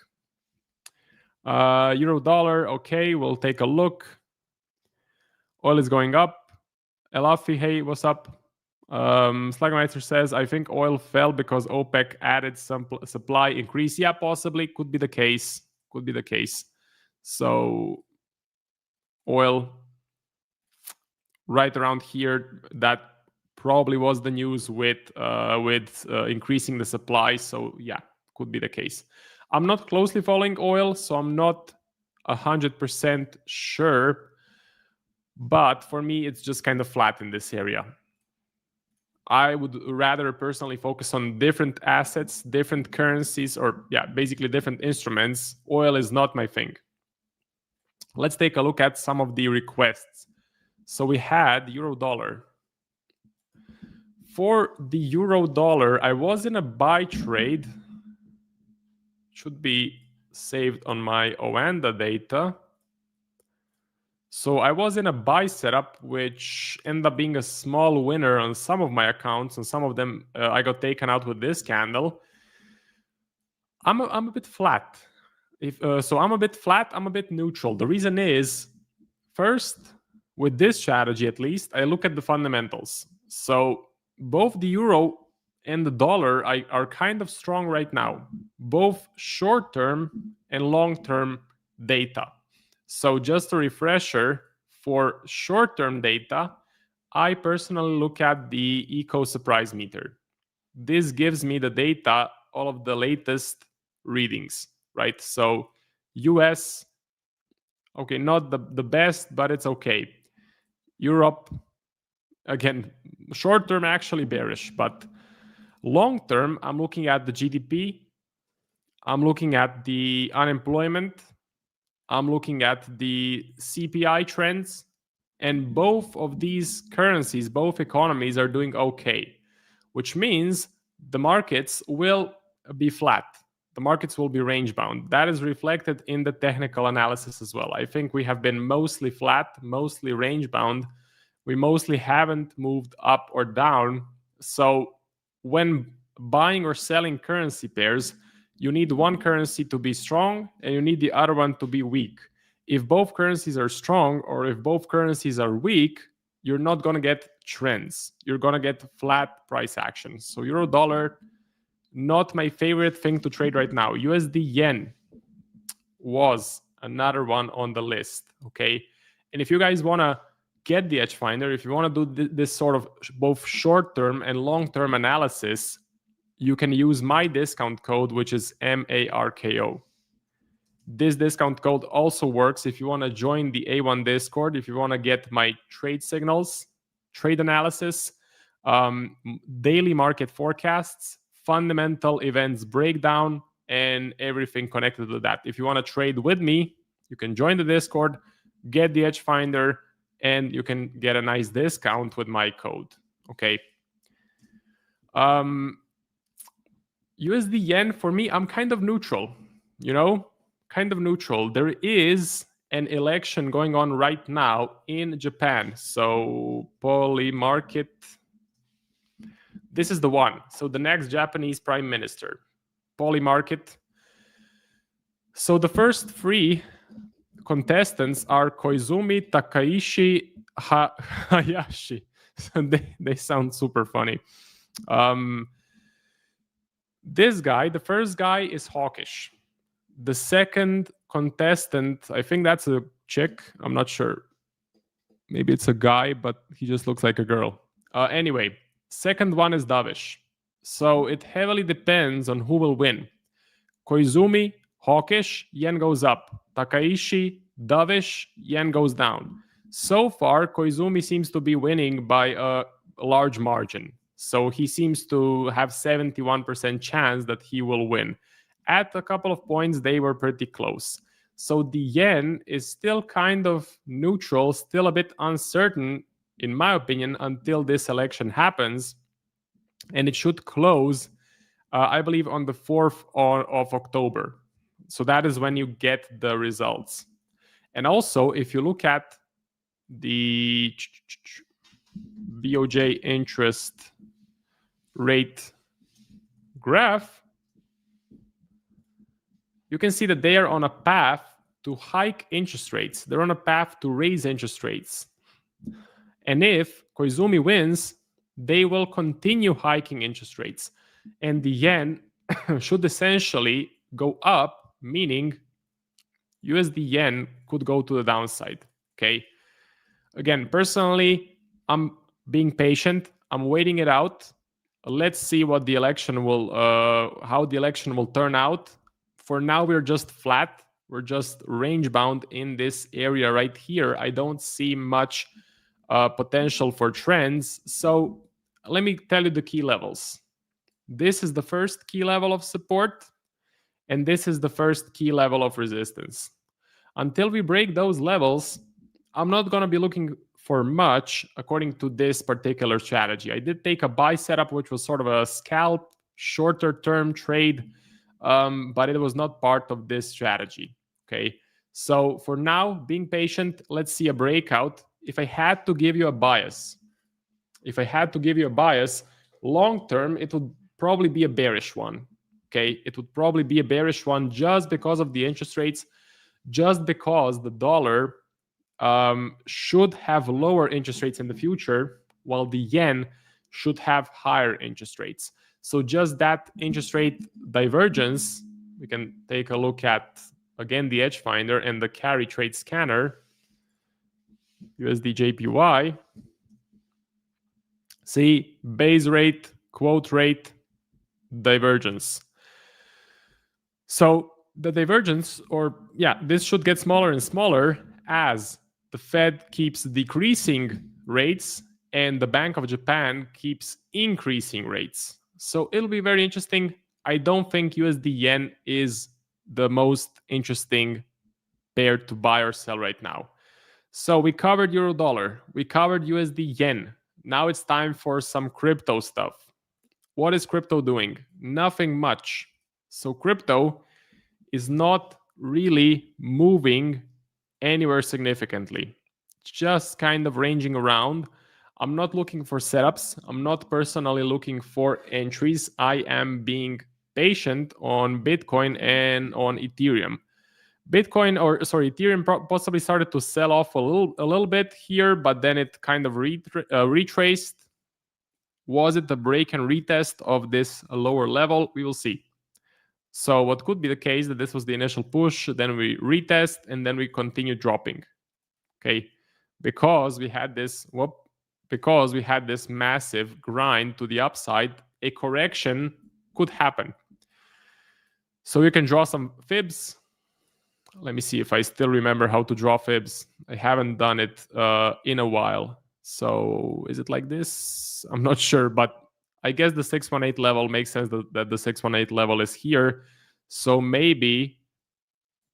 Euro dollar, okay, we'll take a look. Oil is going up. Elafi, hey, what's up? Slugmeister says, I think oil fell because OPEC added some supply increase. Yeah, possibly, could be the case. Could be the case. So oil right around here, that probably was the news with increasing the supply. So yeah, could be the case. I'm not closely following oil, so I'm not 100% sure. But for me, it's just kind of flat in this area. I would rather personally focus on different assets, different currencies, or yeah, basically different instruments. Oil is not my thing. Let's take a look at some of the requests. So we had euro dollar. For the euro dollar, I was in a buy trade. Should be saved on my Oanda data. So I was in a buy setup, which ended up being a small winner on some of my accounts, and some of them I got taken out with this candle. I'm a bit flat. So I'm a bit flat, I'm a bit neutral. The reason is, first, with this strategy at least, I look at the fundamentals. So both the euro and the dollar are kind of strong right now, both short-term and long-term data. So just a refresher, for short-term data, I personally look at the Eco Surprise Meter. This gives me the data, all of the latest readings, right? So US, okay, not the best, but it's okay. Europe, again, short term actually bearish, but long term, I'm looking at the GDP, I'm looking at the unemployment, I'm looking at the CPI trends, and both of these currencies, both economies are doing okay, which means the markets will be flat. The markets will be range bound. That is reflected in the technical analysis as well. I think we have been mostly flat, mostly range bound. We mostly haven't moved up or down. So when buying or selling currency pairs, you need one currency to be strong and you need the other one to be weak. If both currencies are strong or if both currencies are weak, you're not going to get trends. You're going to get flat price action. So euro dollar, not my favorite thing to trade right now. USD yen was another one on the list. Okay. And if you guys want to get the edge finder, if you want to do this sort of both short-term and long-term analysis, you can use my discount code, which is MARKO. This discount code also works if you want to join the A1 Discord, if you want to get my trade signals, trade analysis, daily market forecasts, fundamental events breakdown, and everything connected to that. If you want to trade with me, you can join the Discord, get the edge finder, and you can get a nice discount with my code. Okay. USD yen, for me, I'm kind of neutral, kind of neutral. There is an election going on right now in Japan. So Poly Market, this is the one. So the next Japanese prime minister, Poly Market. So the first three contestants are Koizumi, Takaishi, Hayashi. They sound super funny. This guy, the first guy is hawkish. The second contestant, I think that's a chick. I'm not sure. Maybe it's a guy, but he just looks like a girl. Anyway, second one is dovish. So it heavily depends on who will win. Koizumi, hawkish, yen goes up. Takaishi, dovish, yen goes down. So far, Koizumi seems to be winning by a large margin. So he seems to have 71% chance that he will win. At a couple of points, they were pretty close. So the yen is still kind of neutral, still a bit uncertain, in my opinion, until this election happens. And it should close, I believe, on the 4th of October. So that is when you get the results. And also, if you look at the BOJ interest rate graph, you can see that they are on a path to hike interest rates. They're on a path to raise interest rates. And if Koizumi wins, they will continue hiking interest rates. And the yen should essentially go up, meaning USD yen could go to the downside. Okay. Again, personally, I'm being patient. I'm waiting it out. Let's see what the election will, how the election will turn out. For now, we're just flat. We're just range bound in this area right here. I don't see much potential for trends. So let me tell you the key levels. This is the first key level of support, and this is the first key level of resistance. Until we break those levels, I'm not going to be looking for much according to this particular strategy. I did take a buy setup, which was sort of a scalp, shorter term trade, but it was not part of this strategy. Okay, so for now, being patient, let's see a breakout. If I had to give you a bias, long term, it would probably be a bearish one. Okay, it would probably be a bearish one just because of the interest rates, just because the dollar should have lower interest rates in the future, while the yen should have higher interest rates. So just that interest rate divergence, we can take a look at, again, the edge finder and the carry trade scanner, USD JPY. See, base rate, quote rate, divergence. So the divergence, this should get smaller and smaller as the Fed keeps decreasing rates and the Bank of Japan keeps increasing rates. So it'll be very interesting. I don't think USD yen is the most interesting pair to buy or sell right now. So we covered euro dollar, we covered USD yen. Now it's time for some crypto stuff. What is crypto doing? Nothing much. So crypto is not really moving anywhere significantly. It's just kind of ranging around. I'm not looking for setups. I'm not personally looking for entries. I am being patient on Bitcoin and on Ethereum. Ethereum possibly started to sell off a little bit here, but then it kind of retraced. Was it the break and retest of this lower level? We will see. So what could be the case that this was the initial push, then we retest, and then we continue dropping. Okay, because we had this massive grind to the upside, a correction could happen. So you can draw some fibs. Let me see if I still remember how to draw fibs. I haven't done it in a while. So is it like this? I'm not sure, but I guess the 618 level makes sense that the 618 level is here. So maybe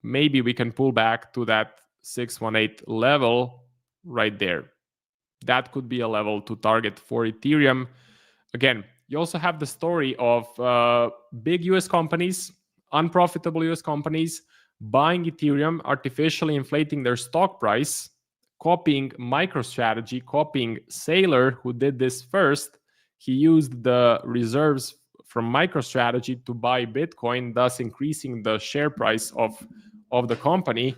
we can pull back to that 618 level right there. That could be a level to target for Ethereum. Again, you also have the story of big US companies, unprofitable US companies, buying Ethereum, artificially inflating their stock price, copying MicroStrategy, copying Saylor, who did this first. He used the reserves from MicroStrategy to buy Bitcoin, thus increasing the share price of the company.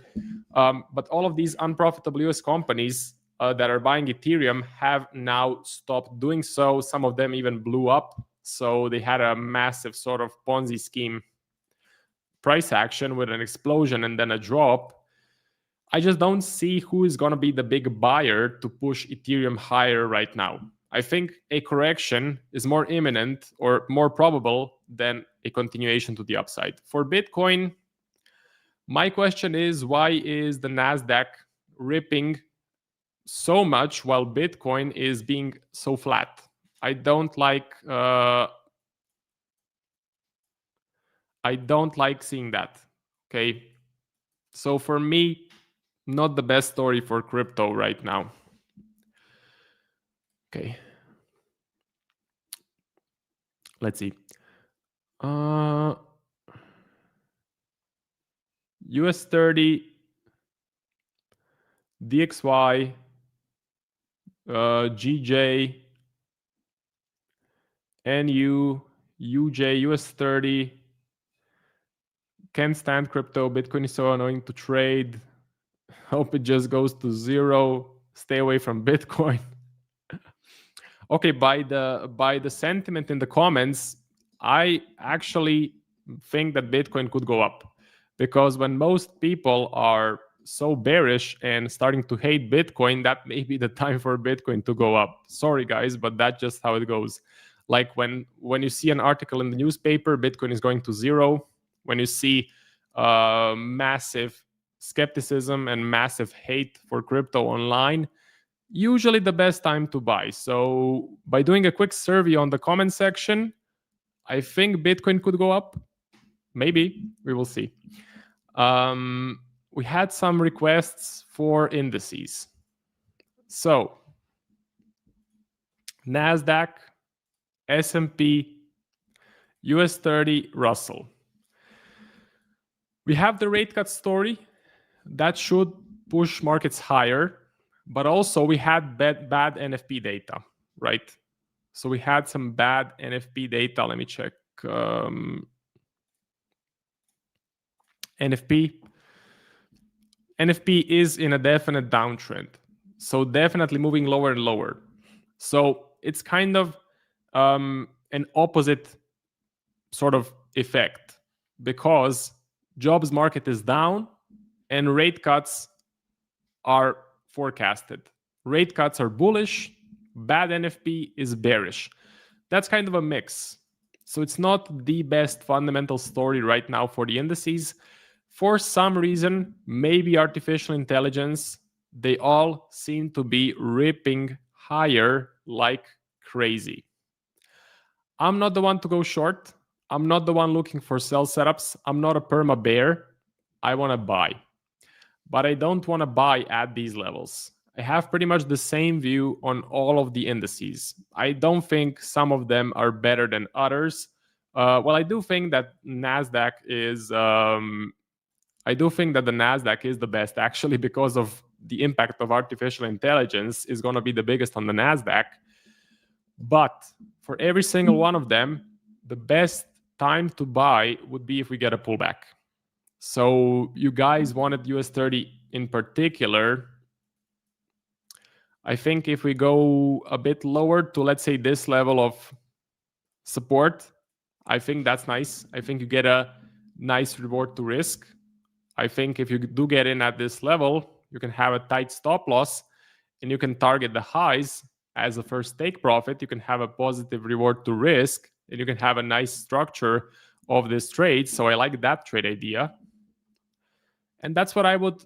But all of these unprofitable US companies that are buying Ethereum have now stopped doing so. Some of them even blew up. So they had a massive sort of Ponzi scheme price action with an explosion and then a drop. I just don't see who is going to be the big buyer to push Ethereum higher right now. I think a correction is more imminent or more probable than a continuation to the upside. For Bitcoin, my question is, why is the Nasdaq ripping so much while Bitcoin is being so flat? I don't like seeing that. Okay, so for me, not the best story for crypto right now. Okay, let's see. US 30, DXY, GJ, NU, UJ, US 30. Can't stand crypto. Bitcoin is so annoying to trade. Hope it just goes to zero. Stay away from Bitcoin. Okay, by the sentiment in the comments, I actually think that Bitcoin could go up, because when most people are so bearish and starting to hate Bitcoin, that may be the time for Bitcoin to go up. Sorry guys, but that's just how it goes. Like when you see an article in the newspaper, Bitcoin is going to zero. When you see massive skepticism and massive hate for crypto online, usually the best time to buy. So by doing a quick survey on the comment section, I think Bitcoin could go up. Maybe, we will see. We had some requests for indices. So NASDAQ, S&P, US 30, Russell. We have the rate cut story that should push markets higher, but also we had bad NFP data, right? So we had some bad NFP data. Let me check. NFP is in a definite downtrend. So definitely moving lower and lower. So it's kind of an opposite sort of effect because jobs market is down and rate cuts are forecasted. Rate cuts are bullish, bad NFP is bearish. That's kind of a mix. So it's not the best fundamental story right now for the indices. For some reason, maybe artificial intelligence, they all seem to be ripping higher like crazy. I'm not the one to go short. I'm not the one looking for sell setups. I'm not a perma bear. I want to buy. But I don't want to buy at these levels. I have pretty much the same view on all of the indices. I don't think some of them are better than others. Well, I do think that NASDAQ is... I do think that the NASDAQ is the best actually because of the impact of artificial intelligence is going to be the biggest on the NASDAQ. But for every single one of them, the best time to buy would be if we get a pullback. So you guys wanted US 30 in particular. I think if we go a bit lower to, let's say, this level of support, I think that's nice. I think you get a nice reward to risk. I think if you do get in at this level, you can have a tight stop loss and you can target the highs as a first take profit. You can have a positive reward to risk and you can have a nice structure of this trade. So I like that trade idea. And that's what I would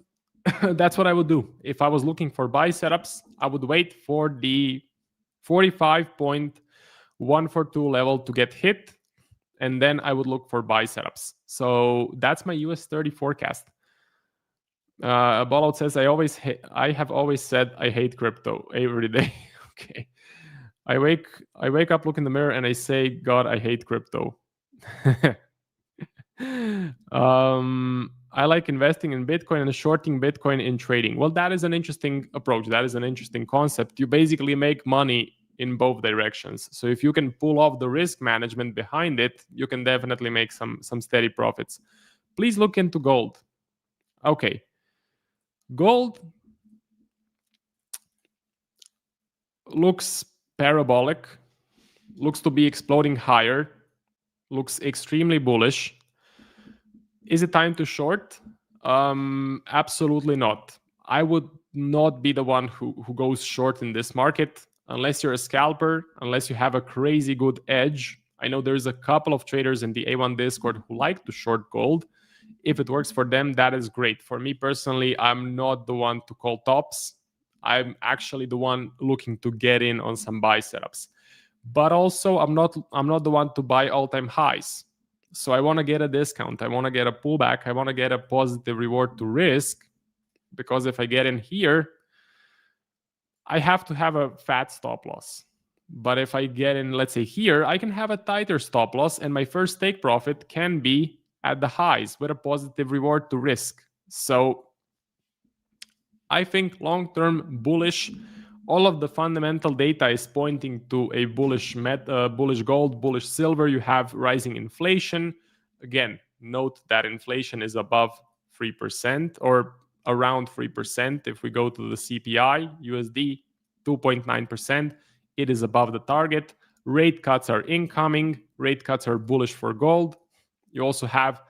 that's what I would do. If I was looking for buy setups, I would wait for the 45.142 level to get hit. And then I would look for buy setups. So that's my US 30 forecast. Bollout says, I have always said I hate crypto every day. Okay. I wake up, look in the mirror, and I say, God, I hate crypto. I like investing in Bitcoin and shorting Bitcoin in trading. Well, that is an interesting approach. That is an interesting concept. You basically make money in both directions. So if you can pull off the risk management behind it, you can definitely make some steady profits. Please look into gold. Okay. Gold looks parabolic, looks to be exploding higher, looks extremely bullish. Is it time to short? Absolutely not. I would not be the one who goes short in this market unless you're a scalper, unless you have a crazy good edge. I know there's a couple of traders in the A1 Discord who like to short gold. If it works for them, that is great. For me personally, I'm not the one to call tops. I'm actually the one looking to get in on some buy setups. But also, I'm not the one to buy all-time highs. So I want to get a discount. I want to get a pullback. I want to get a positive reward to risk. Because if I get in here, I have to have a fat stop loss. But if I get in, let's say here, I can have a tighter stop loss and my first take profit can be at the highs with a positive reward to risk. So I think long-term bullish, all of the fundamental data is pointing to a bullish gold, bullish silver. You have rising inflation. Again, note that inflation is above 3% or around 3%. If we go to the CPI, USD, 2.9%, it is above the target. Rate cuts are incoming. Rate cuts are bullish for gold. You also have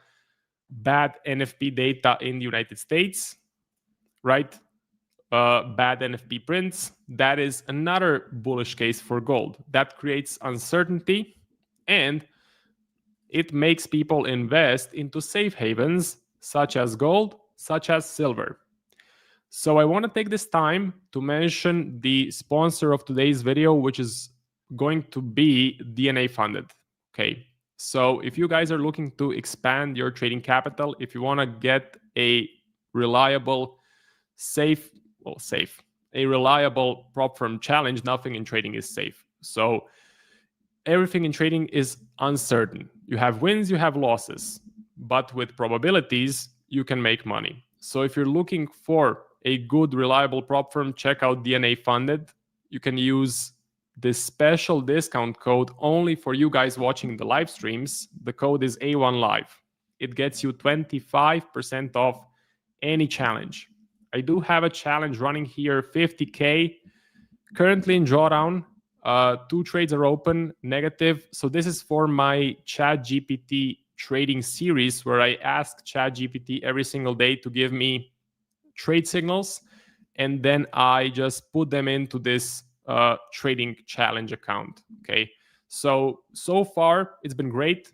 bad NFP data in the United States, right? Bad NFP prints. That is another bullish case for gold. That creates uncertainty and it makes people invest into safe havens such as gold, such as silver. So I want to take this time to mention the sponsor of today's video, which is going to be DNA Funded. Okay. So if you guys are looking to expand your trading capital, if you want to get a reliable, a reliable prop firm challenge, nothing in trading is safe. So everything in trading is uncertain. You have wins, you have losses, but with probabilities, you can make money. So if you're looking for a good, reliable prop firm, check out DNA Funded. You can use this special discount code only for you guys watching the live streams. The code is A1Live. It gets you 25% off any challenge. I do have a challenge running here, 50K, currently in drawdown. 2 trades are open, negative. So this is for my ChatGPT trading series where I ask ChatGPT every single day to give me trade signals, and then I just put them into this trading challenge account. Okay, so far it's been great.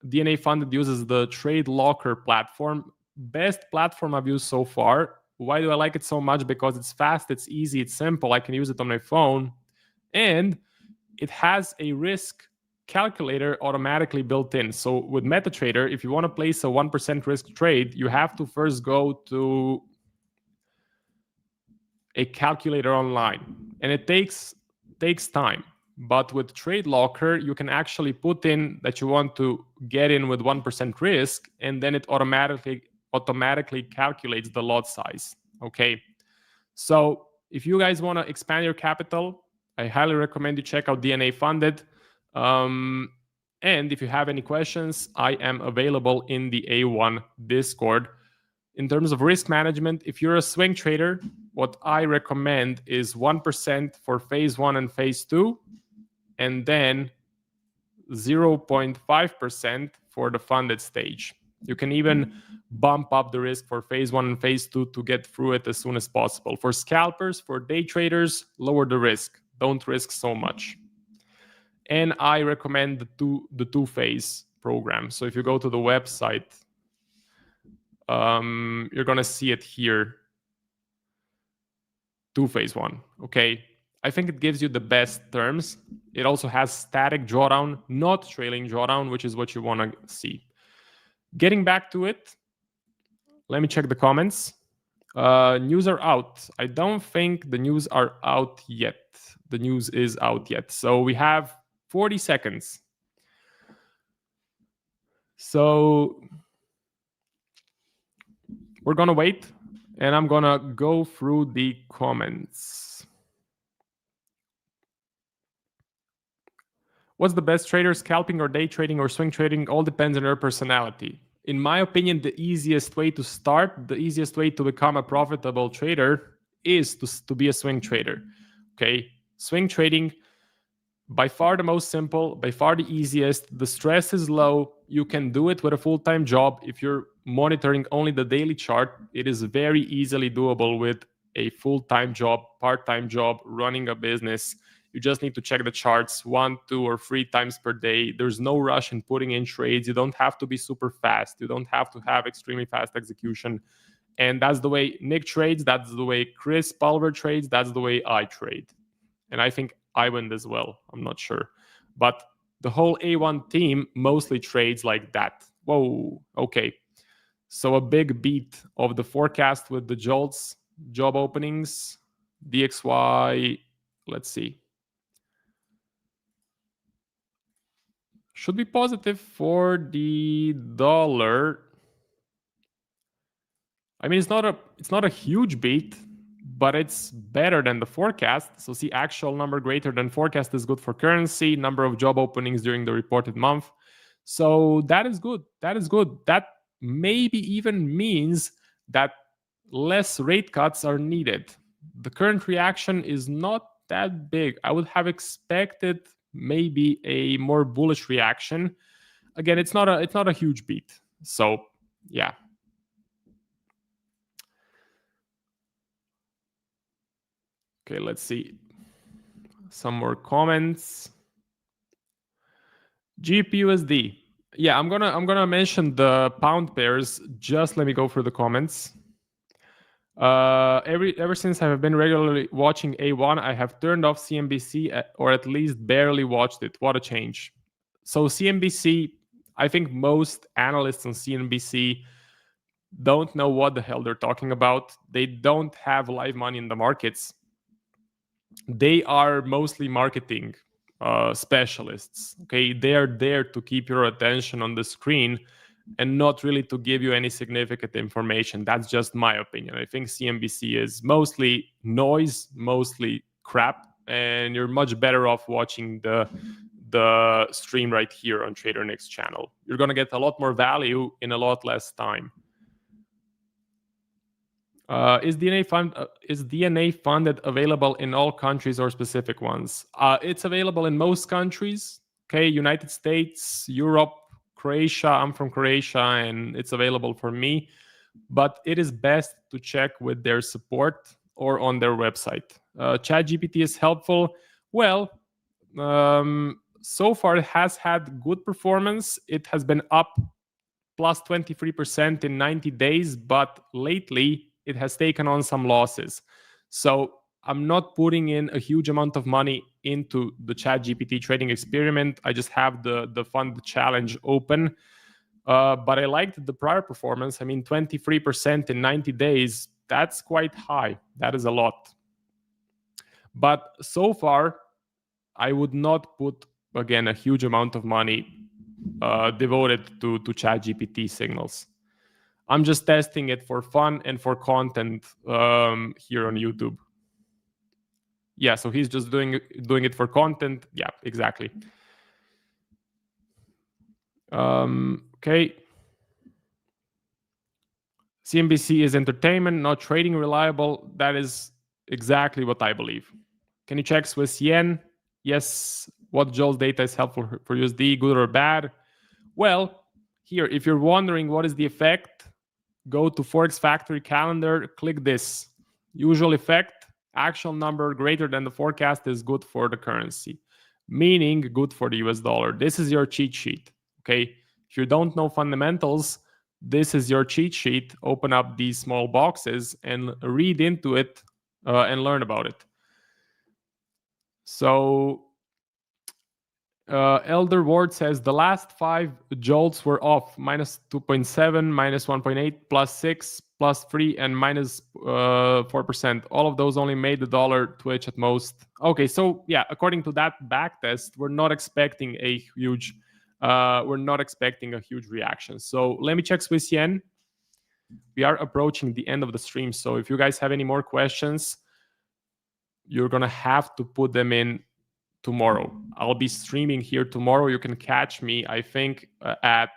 DNA Funded uses the Trade Locker platform, best platform I've used so far. Why do I like it so much? Because it's fast, it's easy, it's simple. I can use it on my phone, and it has a risk calculator automatically built in. So with MetaTrader, if you want to place a 1% risk trade, you have to first go to a calculator online, and it takes time. But with Trade Locker, you can actually put in that you want to get in with 1% risk, and then it automatically calculates the lot size. Okay, so if you guys want to expand your capital, I highly recommend you check out DNA Funded. And if you have any questions, I am available in the A1 Discord. In terms of risk management, if you're a swing trader, what I recommend is 1% for phase 1 and phase 2, and then 0.5% for the funded stage. You can even bump up the risk for phase 1 and phase 2 to get through it as soon as possible. For scalpers, for day traders, lower the risk. Don't risk so much. And I recommend the two-phase program. So if you go to the website, you're going to see it here. Phase 1. Okay. I think it gives you the best terms. It also has static drawdown, not trailing drawdown, which is what you want to see. Getting back to it, let me check the comments. News are out. I don't think the news are out yet. The news is out yet. So we have 40 seconds. So we're going to wait, and I'm going to go through the comments. What's the best trader, scalping or day trading or swing trading? All depends on your personality. In my opinion, the easiest way to start, the easiest way to become a profitable trader is to be a swing trader. Okay, swing trading, by far the most simple, by far the easiest. The stress is low. You can do it with a full-time job. If you're monitoring only the daily chart, it is very easily doable with a full-time job, part-time job, running a business. You just need to check the charts 1, 2, or 3 times per day. There's no rush in putting in trades. You don't have to be super fast. You don't have to have extremely fast execution. And that's the way Nick trades. That's the way Chris Pulver trades. That's the way I trade. And I think I win as well. I'm not sure. But the whole A1 team mostly trades like that. Whoa, okay. So a big beat of the forecast with the JOLTS job openings. DXY, let's see. Should be positive for the dollar. I mean, it's not a huge beat, but it's better than the forecast. So see, actual number greater than forecast is good for currency, number of job openings during the reported month. So that is good. That is good. That maybe even means that less rate cuts are needed. The current reaction is not that big. I would have expected maybe a more bullish reaction. Again, it's not a huge beat. So yeah. Okay, let's see some more comments. GPUSD. Yeah, I'm gonna mention the pound pairs. Just let me go through the comments. Ever since I've been regularly watching A1, I have turned off CNBC or at least barely watched it. What a change. So CNBC, I think most analysts on CNBC don't know what the hell they're talking about. They don't have live money in the markets. they are mostly marketing specialists. Okay, they are there to keep your attention on the screen and not really to give you any significant information. That's just my opinion. I think CNBC is mostly noise, mostly crap, and you're much better off watching the stream right here on Trader Nick's channel. You're going to get a lot more value in a lot less time. Is DNA funded available in all countries or specific ones? It's available in most countries. Okay, United States, Europe, Croatia. I'm from Croatia, and it's available for me. But it is best to check with their support or on their website. ChatGPT is helpful. Well, so far it has had good performance. It has been up plus 23% in 90 days, but lately it has taken on some losses. So I'm not putting in a huge amount of money into the ChatGPT trading experiment. I just have the fund challenge open. But I liked the prior performance. I mean, 23% in 90 days, that's quite high. That is a lot. But so far, I would not put, again, a huge amount of money devoted to ChatGPT signals. I'm just testing it for fun and for content here on YouTube. Yeah, so he's just doing it for content. Yeah, exactly. Okay. CNBC is entertainment, not trading reliable. That is exactly what I believe. Can you check Swiss yen? Yes. What JOLTS data is helpful for USD, good or bad? Well, here, if you're wondering what is the effect, go to Forex Factory calendar, click this. Usual effect, actual number greater than the forecast is good for the currency, meaning good for the US dollar. This is your cheat sheet, okay? If you don't know fundamentals, this is your cheat sheet. Open up these small boxes and read into it and learn about it. So Elder Ward says the last 5 JOLTS were off, minus 2.7, minus 1.8, plus 6, plus 3, and minus 4%. All of those only made the dollar twitch at most. Okay, so yeah, according to that back test, we're not expecting a huge reaction. So let me check Swiss yen. We are approaching the end of the stream, so if you guys have any more questions, you're gonna have to put them in tomorrow. I'll be streaming here tomorrow. You can catch me, I think, at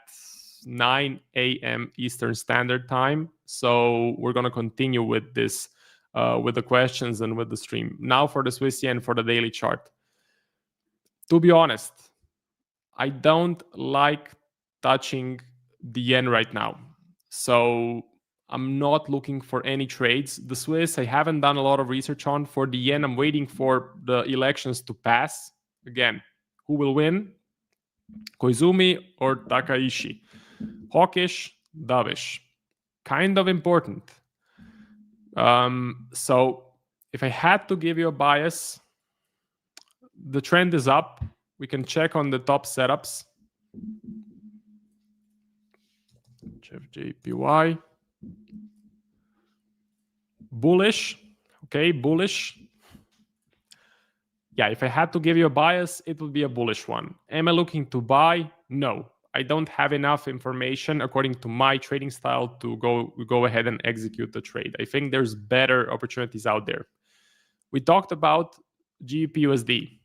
9 a.m. Eastern Standard Time. So we're going to continue with this, with the questions and with the stream. Now for the Swiss yen, for the daily chart. To be honest, I don't like touching the yen right now. So I'm not looking for any trades. The Swiss, I haven't done a lot of research on. For the yen, I'm waiting for the elections to pass. Again, who will win? Koizumi or Takaishi? Hawkish, dovish. Kind of important. So if I had to give you a bias, the trend is up. We can check on the top setups. JPY. Bullish. Okay, bullish. Yeah, if I had to give you a bias, it would be a bullish one. Am I looking to buy? No. I don't have enough information according to my trading style to go ahead and execute the trade. I think there's better opportunities out there. We talked about GBP/USD.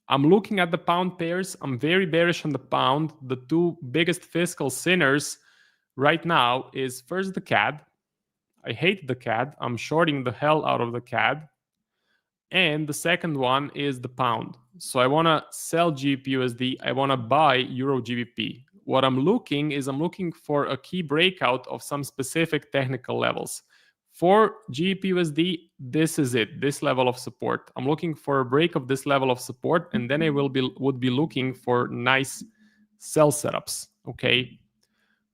I'm looking at the pound pairs. I'm very bearish on the pound. The two biggest fiscal sinners right now is first the CAD. I hate the CAD. I'm shorting the hell out of the CAD. And the second one is the pound. So I want to sell GBP/USD. I want to buy Euro GBP. What I'm looking for a key breakout of some specific technical levels. For GBP/USD, this is it, this level of support. I'm looking for a break of this level of support, and then I would be looking for nice sell setups. Okay.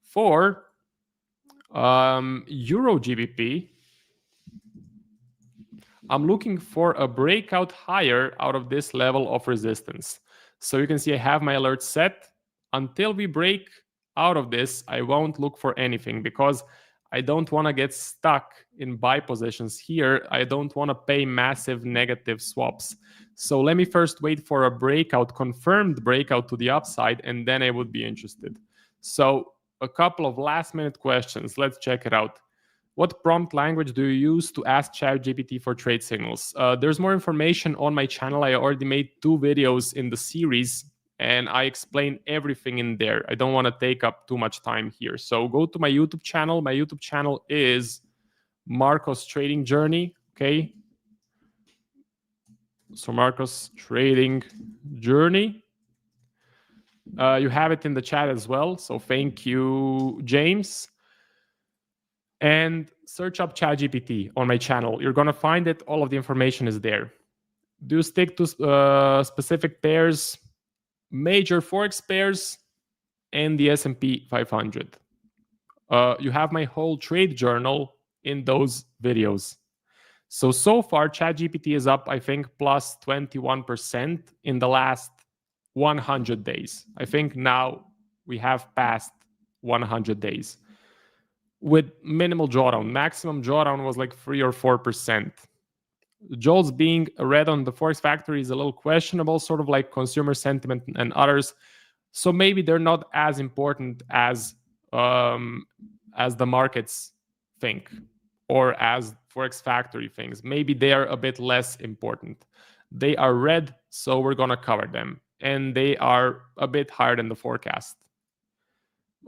For Euro GBP, I'm looking for a breakout higher out of this level of resistance. So you can see I have my alert set. Until we break out of this, I won't look for anything because I don't want to get stuck in buy positions here. I don't want to pay massive negative swaps. So let me first wait for a breakout, confirmed breakout to the upside, and then I would be interested. So a couple of last minute questions. Let's check it out. What prompt language do you use to ask ChatGPT for trade signals? There's more information on my channel. I already made 2 videos in the series, and I explain everything in there. I don't want to take up too much time here. So go to my YouTube channel. My YouTube channel is Marko's Trading Journey. Okay. So Marko's Trading Journey. You have it in the chat as well. So thank you, James. And search up ChatGPT on my channel. You're going to find it. All of the information is there. Do you stick to specific pairs, major Forex pairs, and the S&P 500? You have my whole trade journal in those videos. So far, ChatGPT is up, I think, plus 21% in the last 100 days. I think now we have passed 100 days. With minimal drawdown. Maximum drawdown was like 3 or 4%. JOLTS being read on the Forex Factory is a little questionable, sort of like consumer sentiment and others. So maybe they're not as important as the markets think, or as Forex Factory thinks. Maybe they are a bit less important. They are read, so we're gonna cover them, and they are a bit higher than the forecast.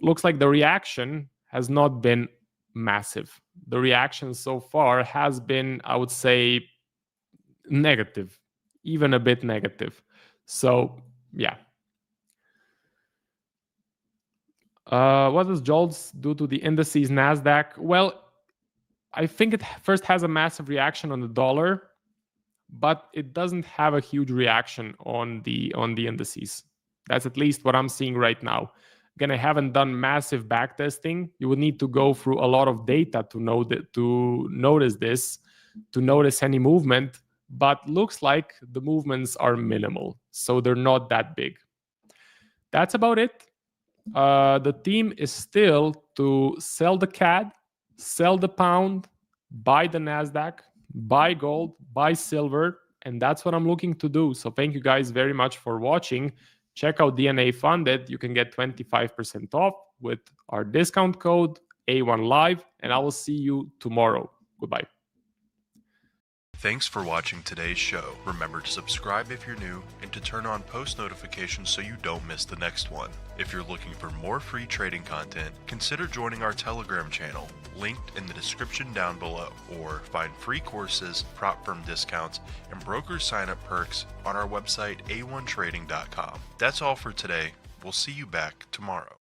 Looks like the reaction has not been massive. The reaction so far has been, I would say, negative, even a bit negative. So yeah. What does JOLTS do to the indices NASDAQ? Well, I think it first has a massive reaction on the dollar, but it doesn't have a huge reaction on the indices. That's at least what I'm seeing right now. Again, I haven't done massive backtesting. You would need to go through a lot of data to know that, to notice this, to notice any movement. But looks like the movements are minimal, so they're not that big. That's about it. The theme is still to sell the CAD, sell the pound, buy the NASDAQ, buy gold, buy silver, and that's what I'm looking to do. So thank you guys very much for watching. Check out DNA Funded. You can get 25% off with our discount code A1Live, and I will see you tomorrow. Goodbye. Thanks for watching today's show. Remember to subscribe if you're new and to turn on post notifications so you don't miss the next one. If you're looking for more free trading content, consider joining our Telegram channel, linked in the description down below, or find free courses, prop firm discounts, and broker sign-up perks on our website a1trading.com. That's all for today. We'll see you back tomorrow.